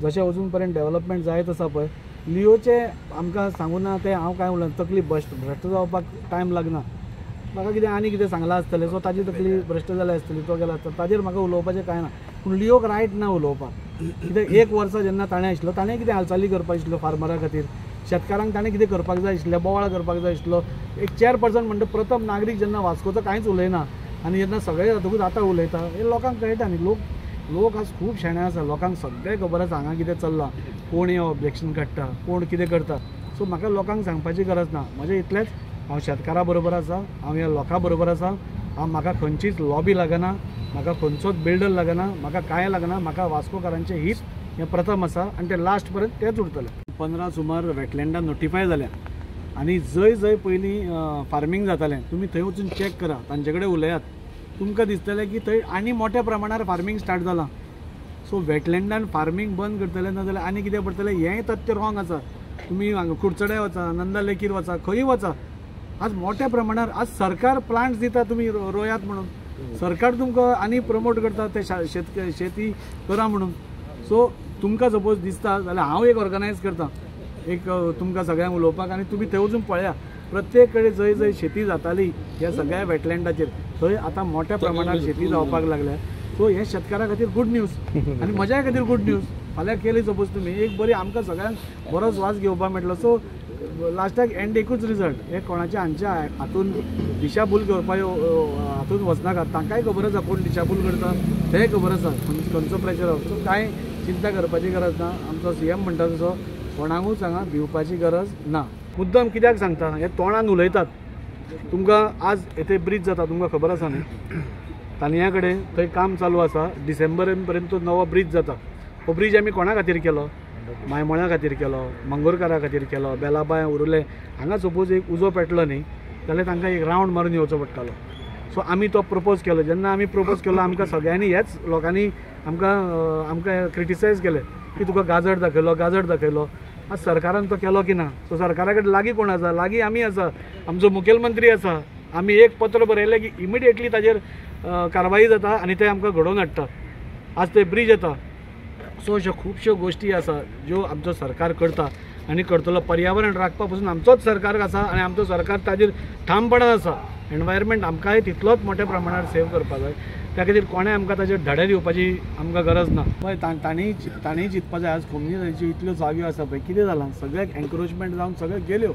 जशें अजून पर्यंत डेव्हलपमेंट जायत आसा पळय, लिओचे आमकां सांगूं ना ते हांव कांय उलयना. तकली भ्रश्ट जावपाक टायम लागना. म्हाका कितें आनी कितें सांगलां आसतलें, सो ताजी तकली भ्रश्ट जाली आसतली, तो गेला आसतलो, ताजेर म्हाका उलोवपाचें कांय ना. पूण लिओक रायट ना उलोवपाक. कित्याक एक वर्सा जेन्ना ताणें आशिल्लो ताणें कितें हालचाली करपाक आशिल्ल्यो फार्मरा खातीर, शेतकारांक ताणें कितें करपाक जाय आशिल्लें, बोवाळ करपाक जाय आशिल्लो. एक चेअरपर्सन म्हणटा प्रथम नागरीक जेन्ना वास्कोचो कांयच उलयना आनी जेन्ना सगळे जातकूच आतां उलयता, हे लोकांक कळटा न्ही. लोक आज खूब शेणे आसा, लोकांक सगळें खबर आसा हांगा कितें चल्लां, कोण हें ऑब्जेक्शन काडटा, कोण कितें करता. सो म्हाका लोकांक सांगपाची गरज ना. म्हजें इतलेंच, हांव शेतकारा बरोबर आसा, हांव ह्या लोकां बरोबर आसा. म्हाका खंयचीच लॉबी लागना, म्हाका खंयचोच बिल्डर लागना, म्हाका कांय लागना. म्हाका वास्कोकारांचें हीत हें प्रथम आसा आनी ते लास्ट पर्यंत तेंच उरतलें. 15 सुमार वेटलँडां नोटिफाय जाल्या आनी जंय जंय पयलीं फार्मींग जातालें तुमी थंय वचून चॅक करा, तांचे कडेन उलयात. तुमकां दिसतलें की थंय आनी मोठ्या प्रमाणार फार्मींग स्टार्ट जालां. सो वेटलँडान फार्मींग बंद करतले ना जाल्यार आनी कितें पडटलें हेंय तथ्य रॉंग आसा. तुमी हांगा कुडचड्या वचा, नंदा लेकीर वचा, खंय वचा, आज मोठ्या प्रमाणार आज सरकार प्लांट्स दिता तुमी रोयात म्हणून. सरकार तुमकां आनी प्रमोट करता ते शेती करा म्हणून. सो तुमकां सपोज दिसता जाल्यार हांव एक ऑर्गनायज करता, एक तुमकां सगळ्यांक उलोवपाक, आनी तुमी थंय वचून पळया प्रत्येक कडेन जंय जंय शेती जाताली ह्या सगळ्या वेटलँडाचेर थंय आतां मोठ्या प्रमाणार शेती जावपाक लागल्या. सो हे शेतकारा खातीर गूड न्यूज आनी म्हज्या खातीर गूड न्यूज. फाल्यां केली सपोज तुमी एक बरी आमकां सगळ्यांक बरो स्वास घेवपाक मेळटलो. सो लास्टाक एंड एकूच रिजल्ट. हे कोणाच्या हांच्या हातून दिशाभूल घेवपाक हातून वचनाका. तांकांय खबर आसा कोण दिशाभूल करता, तेंय खबर आसा खंयचो प्रेशर आसा. सो कांय चिंता करपाची गरज ना. आमचो CM म्हणटा तसो कोणाकूच हांगा भिवपाची गरज ना. मुद्दम कित्याक सांगता, हे तोंडान उलयतात. तुमकां आज येथे ब्रीज जाता, तुमकां खबर आसा न्ही, तानिया कडेन थंय काम चालू आसा. डिसेंबर पर्यंत तो नवो ब्रीज जाता. हो ब्रीज आमी कोणा खातीर केलो? मायमोळ्या खातीर केलो, मंगोरकारा खातीर केलो, बेलाबाय उरले. हांगा सपोज एक उजो पेटलो न्ही जाल्यार तांकां एक रावंड मारून येवचो पडटालो. सो आमी तो प्रपोज केलो. जेन्ना आमी प्रपोज केलो आमकां सगळ्यांनी हेच लोकांनी आमकां क्रिटिसायज केलें की तुका गाजर दाखयलो. आज सरकारान तो केलो की ना? सो सरकारा कडेन लागीं कोण आसा? लागीं आमी आसा, आमचो मुखेलमंत्री आसा. आमी एक पत्र बरयलें की इमिडिएटली ताजेर कारवाई जाता आनी ते आमकां घडोवन हाडटा. आज ते ब्रीज येता. सो अश्यो खुबश्यो गोश्टी आसा ज्यो आमचो सरकार करता आनी करतलो. पर्यावरण राखपा पासून आमचोच सरकार आसा आनी आमचो सरकार ताजेर ठामपणान आसा. एनवायरमेंट आमकांय तितलोच मोठ्या प्रमाणार सेव करपा जाय. त्या खातीर कोणें आमकां ताजेर धडे दिवपाची आमकां गरज ना. पळय तांणी चिंतपा जाय. आज कम्युनिटीची इतल्यो जाग्यो आसा पळय, कितें जालां, सगळ्याक एनक्रोचमेंट जावन सगळे गेल्यो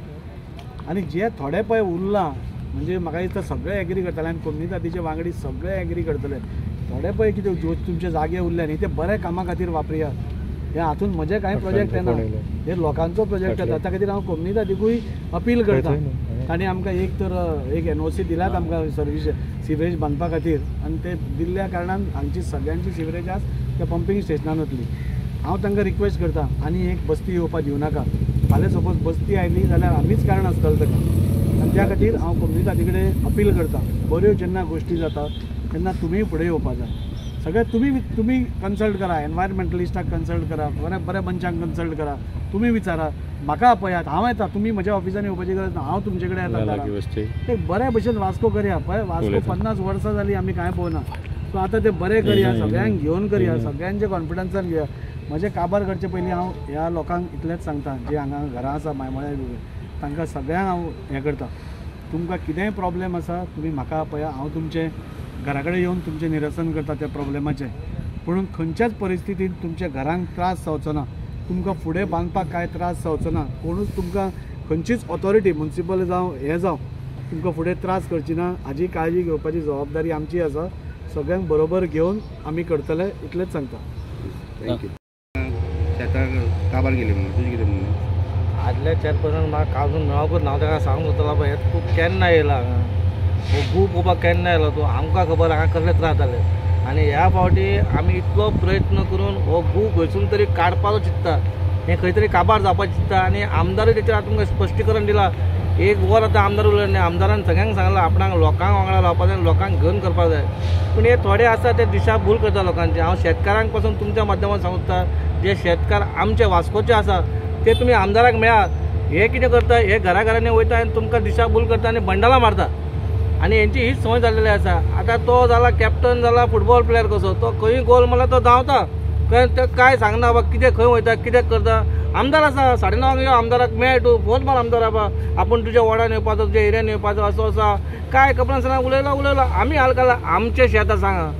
आनी जे थोडे पळय उरलां म्हणजे म्हाका दिसता सगळे एग्री करतले आनी कम्युनिटीचे वांगडी सगळे एग्री करतले. थोडे पळय कितें तुमचे जागे उरले न्ही ते बरे कामा खातीर वापरया. हे हातून म्हजे कांय प्रोजेक्ट येना, हे लोकांचो प्रोजेक्ट येता. त्या खातीर हांव कम्युनिटीकूय अपील करता. तांणी आमकां एक तर एक NOC दिल्यात आमकां सिवेज बांदपा खातीर आनी ते दिल्ल्या कारणान हांगची सगळ्यांची सिवरेज आज त्या पंपींग स्टेशनान वतली. हांव तांकां रिक्वेस्ट करता आनी एक बस्ती येवपाक दिवं नाका. फाल्यां सपोज बस्ती आयली जाल्यार आमीच कारण आसतलें ताका. आनी त्या खातीर हांव कम्युनिटी कडेन अपील करता. बऱ्यो जेन्ना गोश्टी जाता तेन्ना तुमी फुडें येवपा जाय. सगळे तुमी कन्सल्ट करा, एनवायरमेंटलिस्टाक कन्सल्ट करा, बऱ्या मनशांक कन्सल्ट करा, तुमी विचारा, म्हाका आपयात, हांव येता. तुमी म्हज्या ऑफिसान येवपाची गरज ना, हांव तुमचे कडेन येता. एक बऱ्या भशेन वास्को करया. पळय वास्को 50 वर्सां जालीं आमी कांय पळोवना. सो आतां ते बरें करया, सगळ्यांक घेवन करया, सगळ्यांचे कॉन्फिडन्सान घेया. म्हजें काबार करचे पयलीं हांव ह्या लोकांक इतलेंच सांगता जे हांगा घरां आसा मायमोळ्या तांकां सगळ्यांक हांव हें करता. तुमकां कितेंय प्रॉब्लेम आसा तुमी म्हाका आपया. हांव तुमचे घरा कडेन येवन तुमचें निरसन करता त्या प्रॉब्लेमाचें. पूण खंयच्याच परिस्थितींत तुमच्या घरांक त्रास जावचो ना. तुमकां फुडें बांदपाक कांय त्रास जावचो ना. कोणूच तुमकां खंयचीच ऑथॉरिटी म्युन्सिपल जावं हे जावं तुमकां फुडें त्रास करची ना. हाजी काळजी घेवपाची जबाबदारी आमची आसा. सगळ्यांक बरोबर घेवन आमी करतले इतलेंच सांगता. थँक्यू. शेताक काबार गेले म्हणून तुझे कितें म्हणून आदल्या चॅरपर्सन म्हाका काजून मेळोकूच ना ताका सांगूंक सोदतालो पळय तूं केन्ना येयला हांगा हो खूब पळोवपाक केन्ना येयलो तूं आमकां खबर हांगा कसले त्रास जाले आनी ह्या फावटी आमी इतलो प्रयत्न करून हो गू खंयसून तरी काडपाचो चिंतता हें खंय तरी काबार जावपाचें चिंतता आनी आमदारूय तेचेर आतां तुमकां स्पश्टीकरण दिलां. एक वर आतां आमदार उलयले आनी आमदारान सगळ्यांक सांगलां आपणाक लोकांक वांगडा रावपाक जाय लोकांक घेवन करपाक जाय. पूण हे थोडे आसा ते दिशाभूल करता लोकांचे. हांव शेतकारांक पासून तुमच्या माध्यमांत सांगता जे शेतकार आमचे वास्कोचे आसा ते तुमी आमदाराक मेळात. हे कितें करता हे घराघरांनी वयता आनी तुमकां दिशाभूल करता आनी बंडाला मारता आनी हेंची हीच संवय जाल्लेली आसा. आतां तो जाला कॅप्टन जाला फुटबॉल प्लेयर कसो तो खंय गोल मारला तो धांवता ते काय सांगना बाबा कितें खंय वयता कितें करता. आमदार आसा 9:30 यो आमदाराक मेळ तूं फोन मार आमदार बाबा आपूण तुज्या वार्डान येवपाचो तुज्या एरियान येवपाचो असो आसा काय खबर नासतना उलयला आमी हाल घाला. आमचें शेत सांगा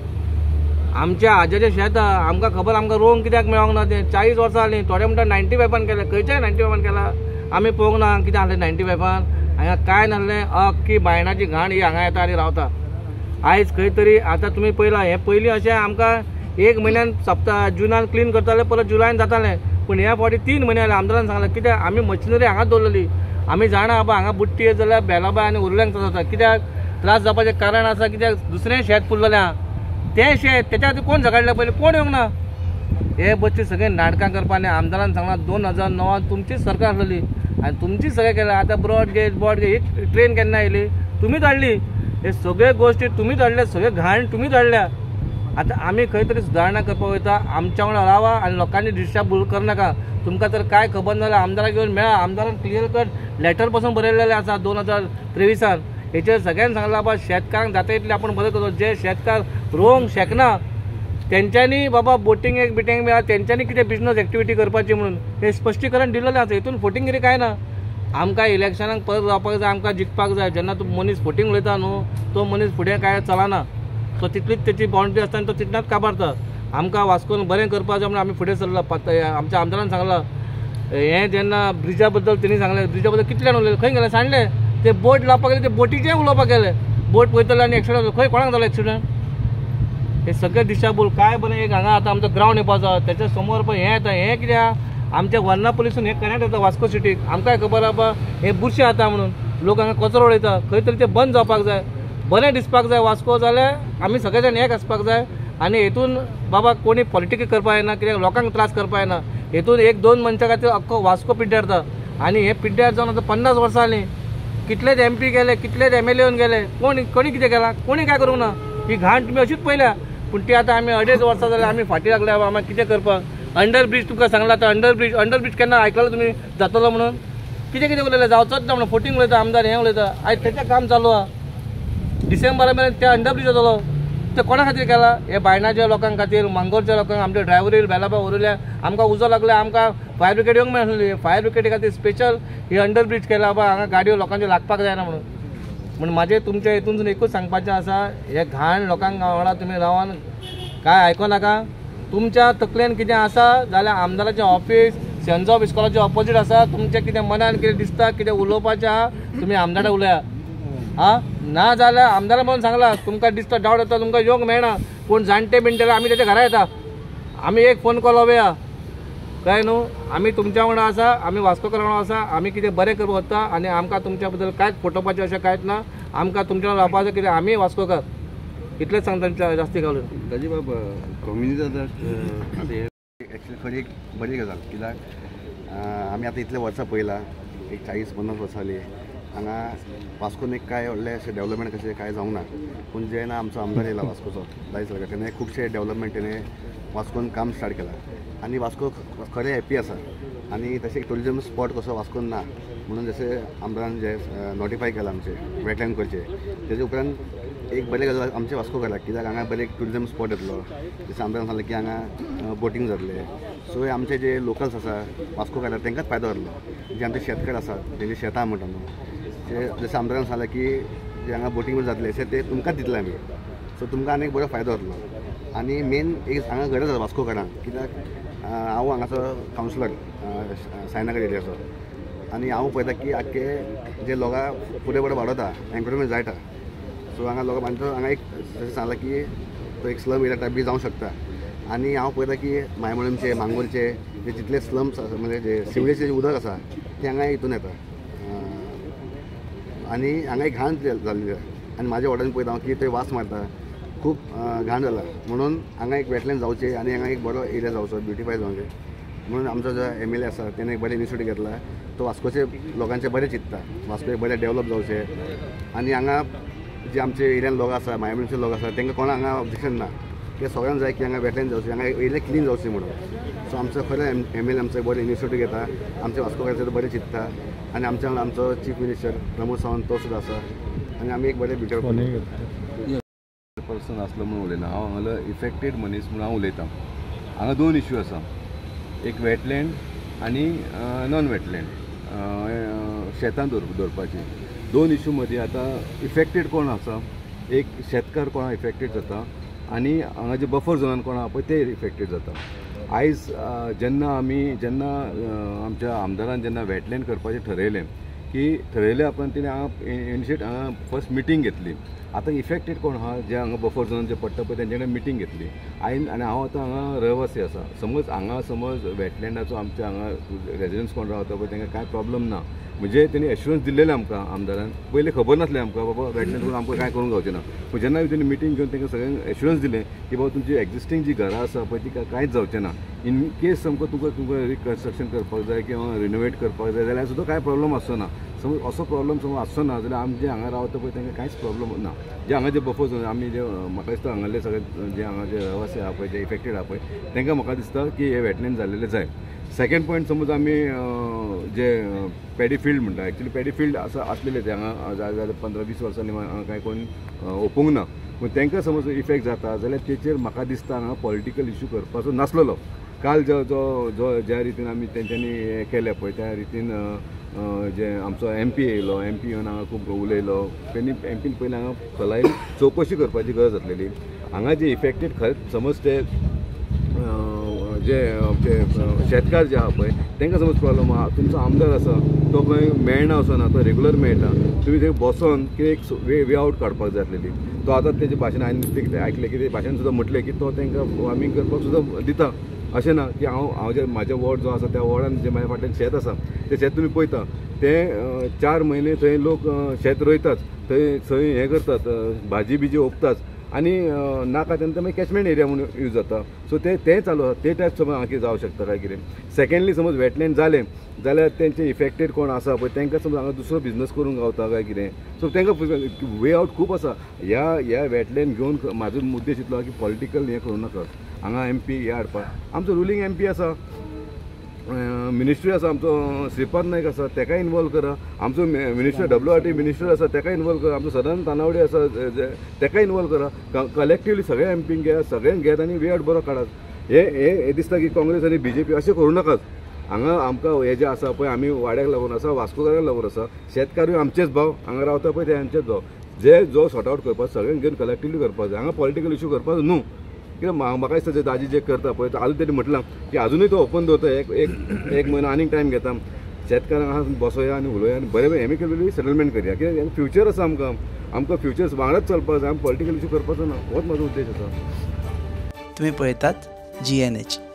आमच्या आज्याचें शेत आमकां खबर आमकां रोवंक कित्याक मेळोंक ना तें 40 वर्सां जालीं. थोडे म्हणटा 95 केलें खंयच्याय 95 केला आमी पळोवंक ना कितें आहलें 95 हांगा काय नासलें. अख्खी बायणाची घाण ही हांगा येता आनी रावता. आयज खंय तरी आतां तुमी पळयलां हें पयलीं अशें आमकां 1 म्हयन्यान जुनान क्लीन करताले परत जुलायन जातालें. पूण ह्या फावटी 3 म्हयने जाले आमदारान सांगलां कित्याक आमी मशिनरी हांगाच दवरलेली. आमी जाणा बाबा हांगा बुट्टी येत जाल्यार बेलाबाय आनी उरल्यांक त्रास जाता. कित्याक त्रास जावपाचें कारण आसा कित्याक दुसरें शेत पुरलेलें आहा तें शेत तेच्या खातीर कोण झगडलें पयलीं कोण येवंक ना. हे बच्चे सगळे नाटकां करपा आनी आमदारान सांगलां 2009 तुमचीच सरकार आसलेली आनी तुमचीच सगळें केलें. आतां ब्रॉडगेज ही ट्रेन केन्ना येयली तुमीच हाडली. हे सगळे गोश्टी तुमीच हाडल्या सगळे घाण तुमीच हाडल्या. आतां आमी खंय तरी सुदारणा करपाक वयता आमच्या वांगडा रावा आनी लोकांनी दिशाभूल करनाका. तुमकां तर काय खबर नाजाल्यार आमदाराक घेवन मेळा. आमदारान क्लियर कट लेटर पासून बरयलेलें आसा 2023 हेचेर सगळ्यांक सांगलां बाबा शेतकारांक जाता इतलें आपूण बरें करतो. जे शेतकार रोवंक शकना तेंच्यांनी बाबा बोटिंगेक बिटिंग मेळा तेंच्यांनी कितें बिजनस एक्टिविटी करपाची म्हणून हे स्पश्टीकरण दिलेलें आसा. हितून फोटिंगगिरी काय ना. आमकां इलेक्शनाक परत रावपाक जाय आमकां जिखपाक जाय. जेन्ना तूं मनीस फोटींग उलयता न्हू तो मनीस फुडें काय चलना. तो तितलीच तेची बाउंड्री आसता आनी तो तितनाच काबारता. आमकां वास्कोन बरें करपाक जाय म्हणून आमी फुडें सरला. आमच्या आमदारान सांगलां हें जेन्ना ब्रिजा बद्दल तेणी सांगलें ब्रिजा बद्दल कितल्यान उलयलें खंय गेलें सांडलें ते बोट लावपाक गेले ते बोटीचें उलोवपाक गेले बोट वयतले आनी एक्सिडंट खंय कोणाक जालो एक्सिडंट. हे सगळे दिशाभूल काय बरें. एक हांगा आतां आमचो ग्रावंड येवपाचो तेच्या समोर पळय हें येता हें कित्याक आमच्या वर्ना पुलिसून हें करंट येता वास्को सिटीक आमकांय खबर आहा बाबा हें बुरशें जाता म्हणून लोक हांगा कचरो उडयता. खंय तरी तें बंद जावपाक जाय बरें दिसपाक जाय वास्को जाल्यार आमी सगळे जाण एक आसपाक जाय. आनी हेतून बाबा कोणी पॉलिटिक्स करपाक येना कित्याक लोकांक त्रास करपाक येना. हेतून 1-2 मनशां खातीर अख्खो वास्को पिड्ड्यारता आनी हे पिड्ड्यार जावन आतां 50 वर्सां जालीं. कितलेच MP गेले कितलेच MLA येवन गेले कोणी कितें केलां कोणी काय करूंक ना. ही घाण तुमी अशीच पळयल्या. पूण ती आतां आमी 2.5 वर्सां जाल्यार आमी फाटीं लागल्या आम्हाला कितें करपाक. अंडरब्रीज तुमकां सांगलां आतां अंडरब्रीज केन्ना आयकलां तुमी जातलो म्हणून कितें उलयलें जावचोच ना म्हणून फोटींग उलयता आमदार हें उलयता. आयज तेचें काम चालू आहा. डिसेंबरा मेरेन त्या अंडरब्रीज जातलो ते कोणा खातीर केला हे बायणाच्या लोकांक खातीर मांगोरच्या लोकांक आमच्या ड्रायव्हरी बेलाबा उरल्या आमकां उजो लागल्या आमकां फायर ब्रिगेड येवंक मेळनासली. फायर ब्रिगेडी खातीर स्पेशल ही अंडरब्रीज केला बा हांगा गाडयो लोकांच्यो लागपाक जायना म्हणून म्हणजे तुमच्या हितून एकूच सांगपाचें आसा हे घाण लोकांक वांगडा तुमी रावन काय आयकोनाका. तुमच्या तकलेन कितें आसा जाल्यार आमदाराचें ऑफीस सेंट जॉब इस्कॉलाच्या ऑपोजीट आसा. तुमचें कितें मनान कितें दिसता कितें उलोवपाचें आहा तुमी आमदारा उलया हां ना जाल्यार आमदारा म्हणून सांगलां तुमकां दिसता डावट येता तुमकां येवंक मेळना. पूण जाणटे बिणटे आमी तेच्या घरा येता आमी एक फोन कॉल हवया काय न्हू. आमी तुमच्या वांगडा आसा आमी वास्कोकार वांगडा आसा आमी कितें बरें करपाक वता आनी आमकां तुमच्या बद्दल कांयच फटोवपाचें अशें कांयच ना. आमकां तुमच्या वांगडा रावपाचें कितें आमी वास्कोकार इतलेंच सांगता जास्ती घालून. ताजी बाबा कम्युनिटी आतां एक्चुली खरी एक बरी गजाल कित्याक आमी आतां इतले वर्सां पळयलां एक 40-50 वर्सां जालीं हांगा वास्कोन एक काय व्हडलें अशें डेवलपमेंट कशें कांय जावंक ना. पूण जेन्ना आमचो आमदार येयला वास्कोचो दायज सरकार तेणें खुबशे डेवलपमेंट तेणें वास्कोन काम स्टार्ट केलां आनी वास्को खरें हॅप्पी आसा. आनी तशें एक टुरिजम स्पॉट कसो वास्कोन ना म्हणून जशें आमदारान जे नोटिफाय केलां आमचे वेटलँड करचे तेजे उपरांत एक बरें गजाल आमचे वास्को केला कित्याक हांगा बरें एक टुरिजम स्पॉट येतलो. जशें आमदारान सांगलें की हांगा बोटींग जातलें सो आमचे जे लोकल्स आसा वास्को केला तांकांच फायदो जातलो. जे आमचे शेतकार आसा तेंचे शेतां म्हणटा न्हू ते जशें आमदारान सांगलें की जे हांगा बोटींग जातलें अशें ते तुमकांच दितले आमी सो तुमकां आनीक बरो फायदो जातलो. आनी मेन एक हांगा गरज आसा वास्कोकारांक कित्याक हांव हांगासो कावन्सिलर सायनगर एरियाचो आनी हांव पळयता की आख्खे जे लोकां फुडें फुडें वाडोता एनक्रोचमेंट जायता सो हांगा लोकां बांदता हांगा एक जशें सांगलां की तो एक स्लम एरिया टायप बी जावंक शकता आनी हांव पळयता की मायमोळेमचे मांगूरचे जे जितले स्लम्स आसा म्हणजे जे सिवरेजचें जे उदक आसा तें हांगा हितून येता आनी हांगा एक घाण जाल्ली आनी म्हाज्या वाड्यान पळयता हांव की थंय वास मारता खूब घाण जाला म्हणून हांगा एक वेटलँड जावचे आनी हांगा एक बरो एरिया जावचो ब्युटिफाय जावचें म्हणून आमचो जो MLA आसा तेणें एक बरें इनिशिएटीव घेतला तो वास्कोचे लोकांचे बरें चिंतता वास्को एक बरें डेवलप जावचें आनी हांगा जे आमचे एरियान लोक आसा मायमोळेमचे लोक आसा तांकां कोणाक हांगा ऑब्जेक्शन ना ते सगळ्यांक जाय की हांगा वेटलँड जावचें हांगा एरिया क्लीन जावचें म्हणून सो आमचो खरें MLA आमचो बरें इनिशिएटीव घेता आमच्या वास्कोकारांचेर बरें चिंतता आनी आमच्या वांगडा आमचो चीफ मिनिस्टर प्रमोद सावंत तो सुद्दां आसा आनी आमी एक बरें ब्युटिफाय पर्सन आसलो म्हणून उलयना हांव हांगालो इफेक्टेड मनीस म्हणून हांव उलयतां हांगा 2 इश्यू आसा एक वेटलँड आनी नॉन वेटलँड शेतां दवरपाची 2 इश्यू मदीं आतां इफेक्टेड कोण आसा एक शेतकार कोणा इफेक्टेड जाता आनी हांगा जे बफर झोनान कोण आहा पळय ते इफेक्टेड जाता आयज जेन्ना आमच्या आमदारान जेन्ना वेटलँड करपाचें ठरयलें उपरांत तेणें हांगा फर्स्ट मिटींग घेतली आतां इफेक्टेड कोण आहा जे हांगा बफर झोन जे पडटा पळय तेंचे कडेन मिटींग घेतली आनी हांव आतां हांगा रहिवासी आसा समज वेटलँडाचो आमच्या हांगा रेजिडंट्स कोण रावता पळय तांकां कांय प्रॉब्लम ना म्हणजे तेणी एश्युरन्स दिल्लेलें आमकां आमदारान पयलीं खबर नासलें आमकां बाबा वेटलँड करून आमकां कांय करूंक गावचें ना पूण जेन्ना तेणी मिटींग घेवन तांकां सगळ्यांक एश्युरन्स दिलें की बाबा तुमची एक्जिस्टींग जी घरां आसा पळय ती कांयच जावचें ना इन केस तुमकां रिकन्स्ट्रक्शन करपाक जाय किंवा रिनोवेट करपाक जाय जाल्यार सुद्दां कांय प्रॉब्लम आसचो ना समज असो प्रॉब्लम समज आसचो ना जाल्यार आमी जे हांगा रावता पळय तांकां कांयच प्रॉब्लम ना जे हांगा जे बफर झोन आमी जे म्हाका दिसता हांगाले सगळे जे हांगा जे रहिवासी आहा पळय जे इफेक्टेड आहा पळय तांकां म्हाका दिसता की हे वेटलँड जाल्लेले जाय सेकंड पॉयंट समज आमी जे पॅडी फील्ड म्हणटा एक्चुली पॅडी फील्ड आसलेले ते हांगा जाल्यार 15-20 वर्सांनी कांय कोण ओपूंक ना पूण तांकां समज इफेक्ट जाता जाल्यार तेचेर म्हाका दिसता हांगा पॉलिटिकल इश्यू करपाचो नासलेलो काल जो ज्या रितीन आमी तेंच्यांनी हें केलें पळय त्या रितीन जे आमचो MP येयलो MP येवन हांगा खूब उलयलो तेणी MPन पयलीं हांगा खलाय चवकशी करपाची गरज आसलेली हांगा जे इफेक्टेड खरेंच समज ते जे शेतकार जे आहा पळय तांकां समज प्रॉब्लम आहा तुमचो आमदार आसा तो खंय मेळना असो ना तो रेगुलर मेळटा तुमी थंय बसोन एक वे आउट काडपाक जाय आसलेली तो आतां तेजे भाशेन हांवें कितें आयकलें की ते भाशेन सुद्दां म्हटलें की तो तांकां फार्मींग करपाक सुद्दां दिता अशें ना की हांव जे म्हाजे वॉर्ड जो आसा त्या वॉर्डान जे म्हाज्या फाटल्यान शेत आसा तें शेत तुमी पळयता ते 4 म्हयने थंय लोक शेत रोयतात थंय हें करतात भाजी बिजी ओंपतात आनी नाका तेन्ना मागीर कॅचमेंट एरिया म्हणून यूज जाता सो ते चालू आसा ते टायप समज हांगा कितें जावं शकता काय कितें सेकंडली समज वेटलँड जालें जाल्यार तेंचे इफेक्टेड कोण आसा पळय तांकां समज हांगा दुसरो बिझनस करूंक गावता काय कितें सो तांकां वे आउट खूब आसा ह्या वेटलँड घेवन म्हाजो उद्देश इतलो की पॉलिटिकल हें करूं नाका हांगा MP हे हाडपाक आमचो रुलींग MP आसा मिनिस्ट्री आसा आमचो श्रीपाद नायक आसा ताकाय इनवॉल्व करा आमचो मिनिस्टर WRT मिनिस्टर आसा ताकाय इनवॉल्व करा आमचो सदानंद तानावडे आसा ताकाय इनवॉल्व करा कलेक्टिवली सगळे MPंक घे सगळ्यांक घेत आनी वे आउट बरो काडात हे दिसता की काँग्रेस आनी BJP अशें करूं नाकात हांगा आमकां हे जे आसा पळय आमी वाड्याक लागून आसा वास्कोकारांक लागून आसा शेतकारूय आमचेच भाव हांगा रावता पळय ते आमचेच भाव जो सॉर्ट आउट करपाक सगळ्यांक घेवन कलेक्टिवली करपाक जाय हांगा पॉलिटिकल इश्यू करपाक न्हू कित्याक म्हाका दिसता जे दाजी जे करता पळय आजून तेणी म्हटलां की आजुनूय तो ओपन दवरता एक म्हयनो आनीक टायम घेता शेतकारांक हांगा बसोया आनी उलोवया आनी बरें एमिकेबली सेटलमेंट करया कित्याक फ्युचर आसा आमकां फ्युचर वांगडाच चलपाक जाय आमी पॉलिटिकल इश्यू करपाचो ना होच म्हाजो उद्देश आसा. तुम्ही पळयतात GNH.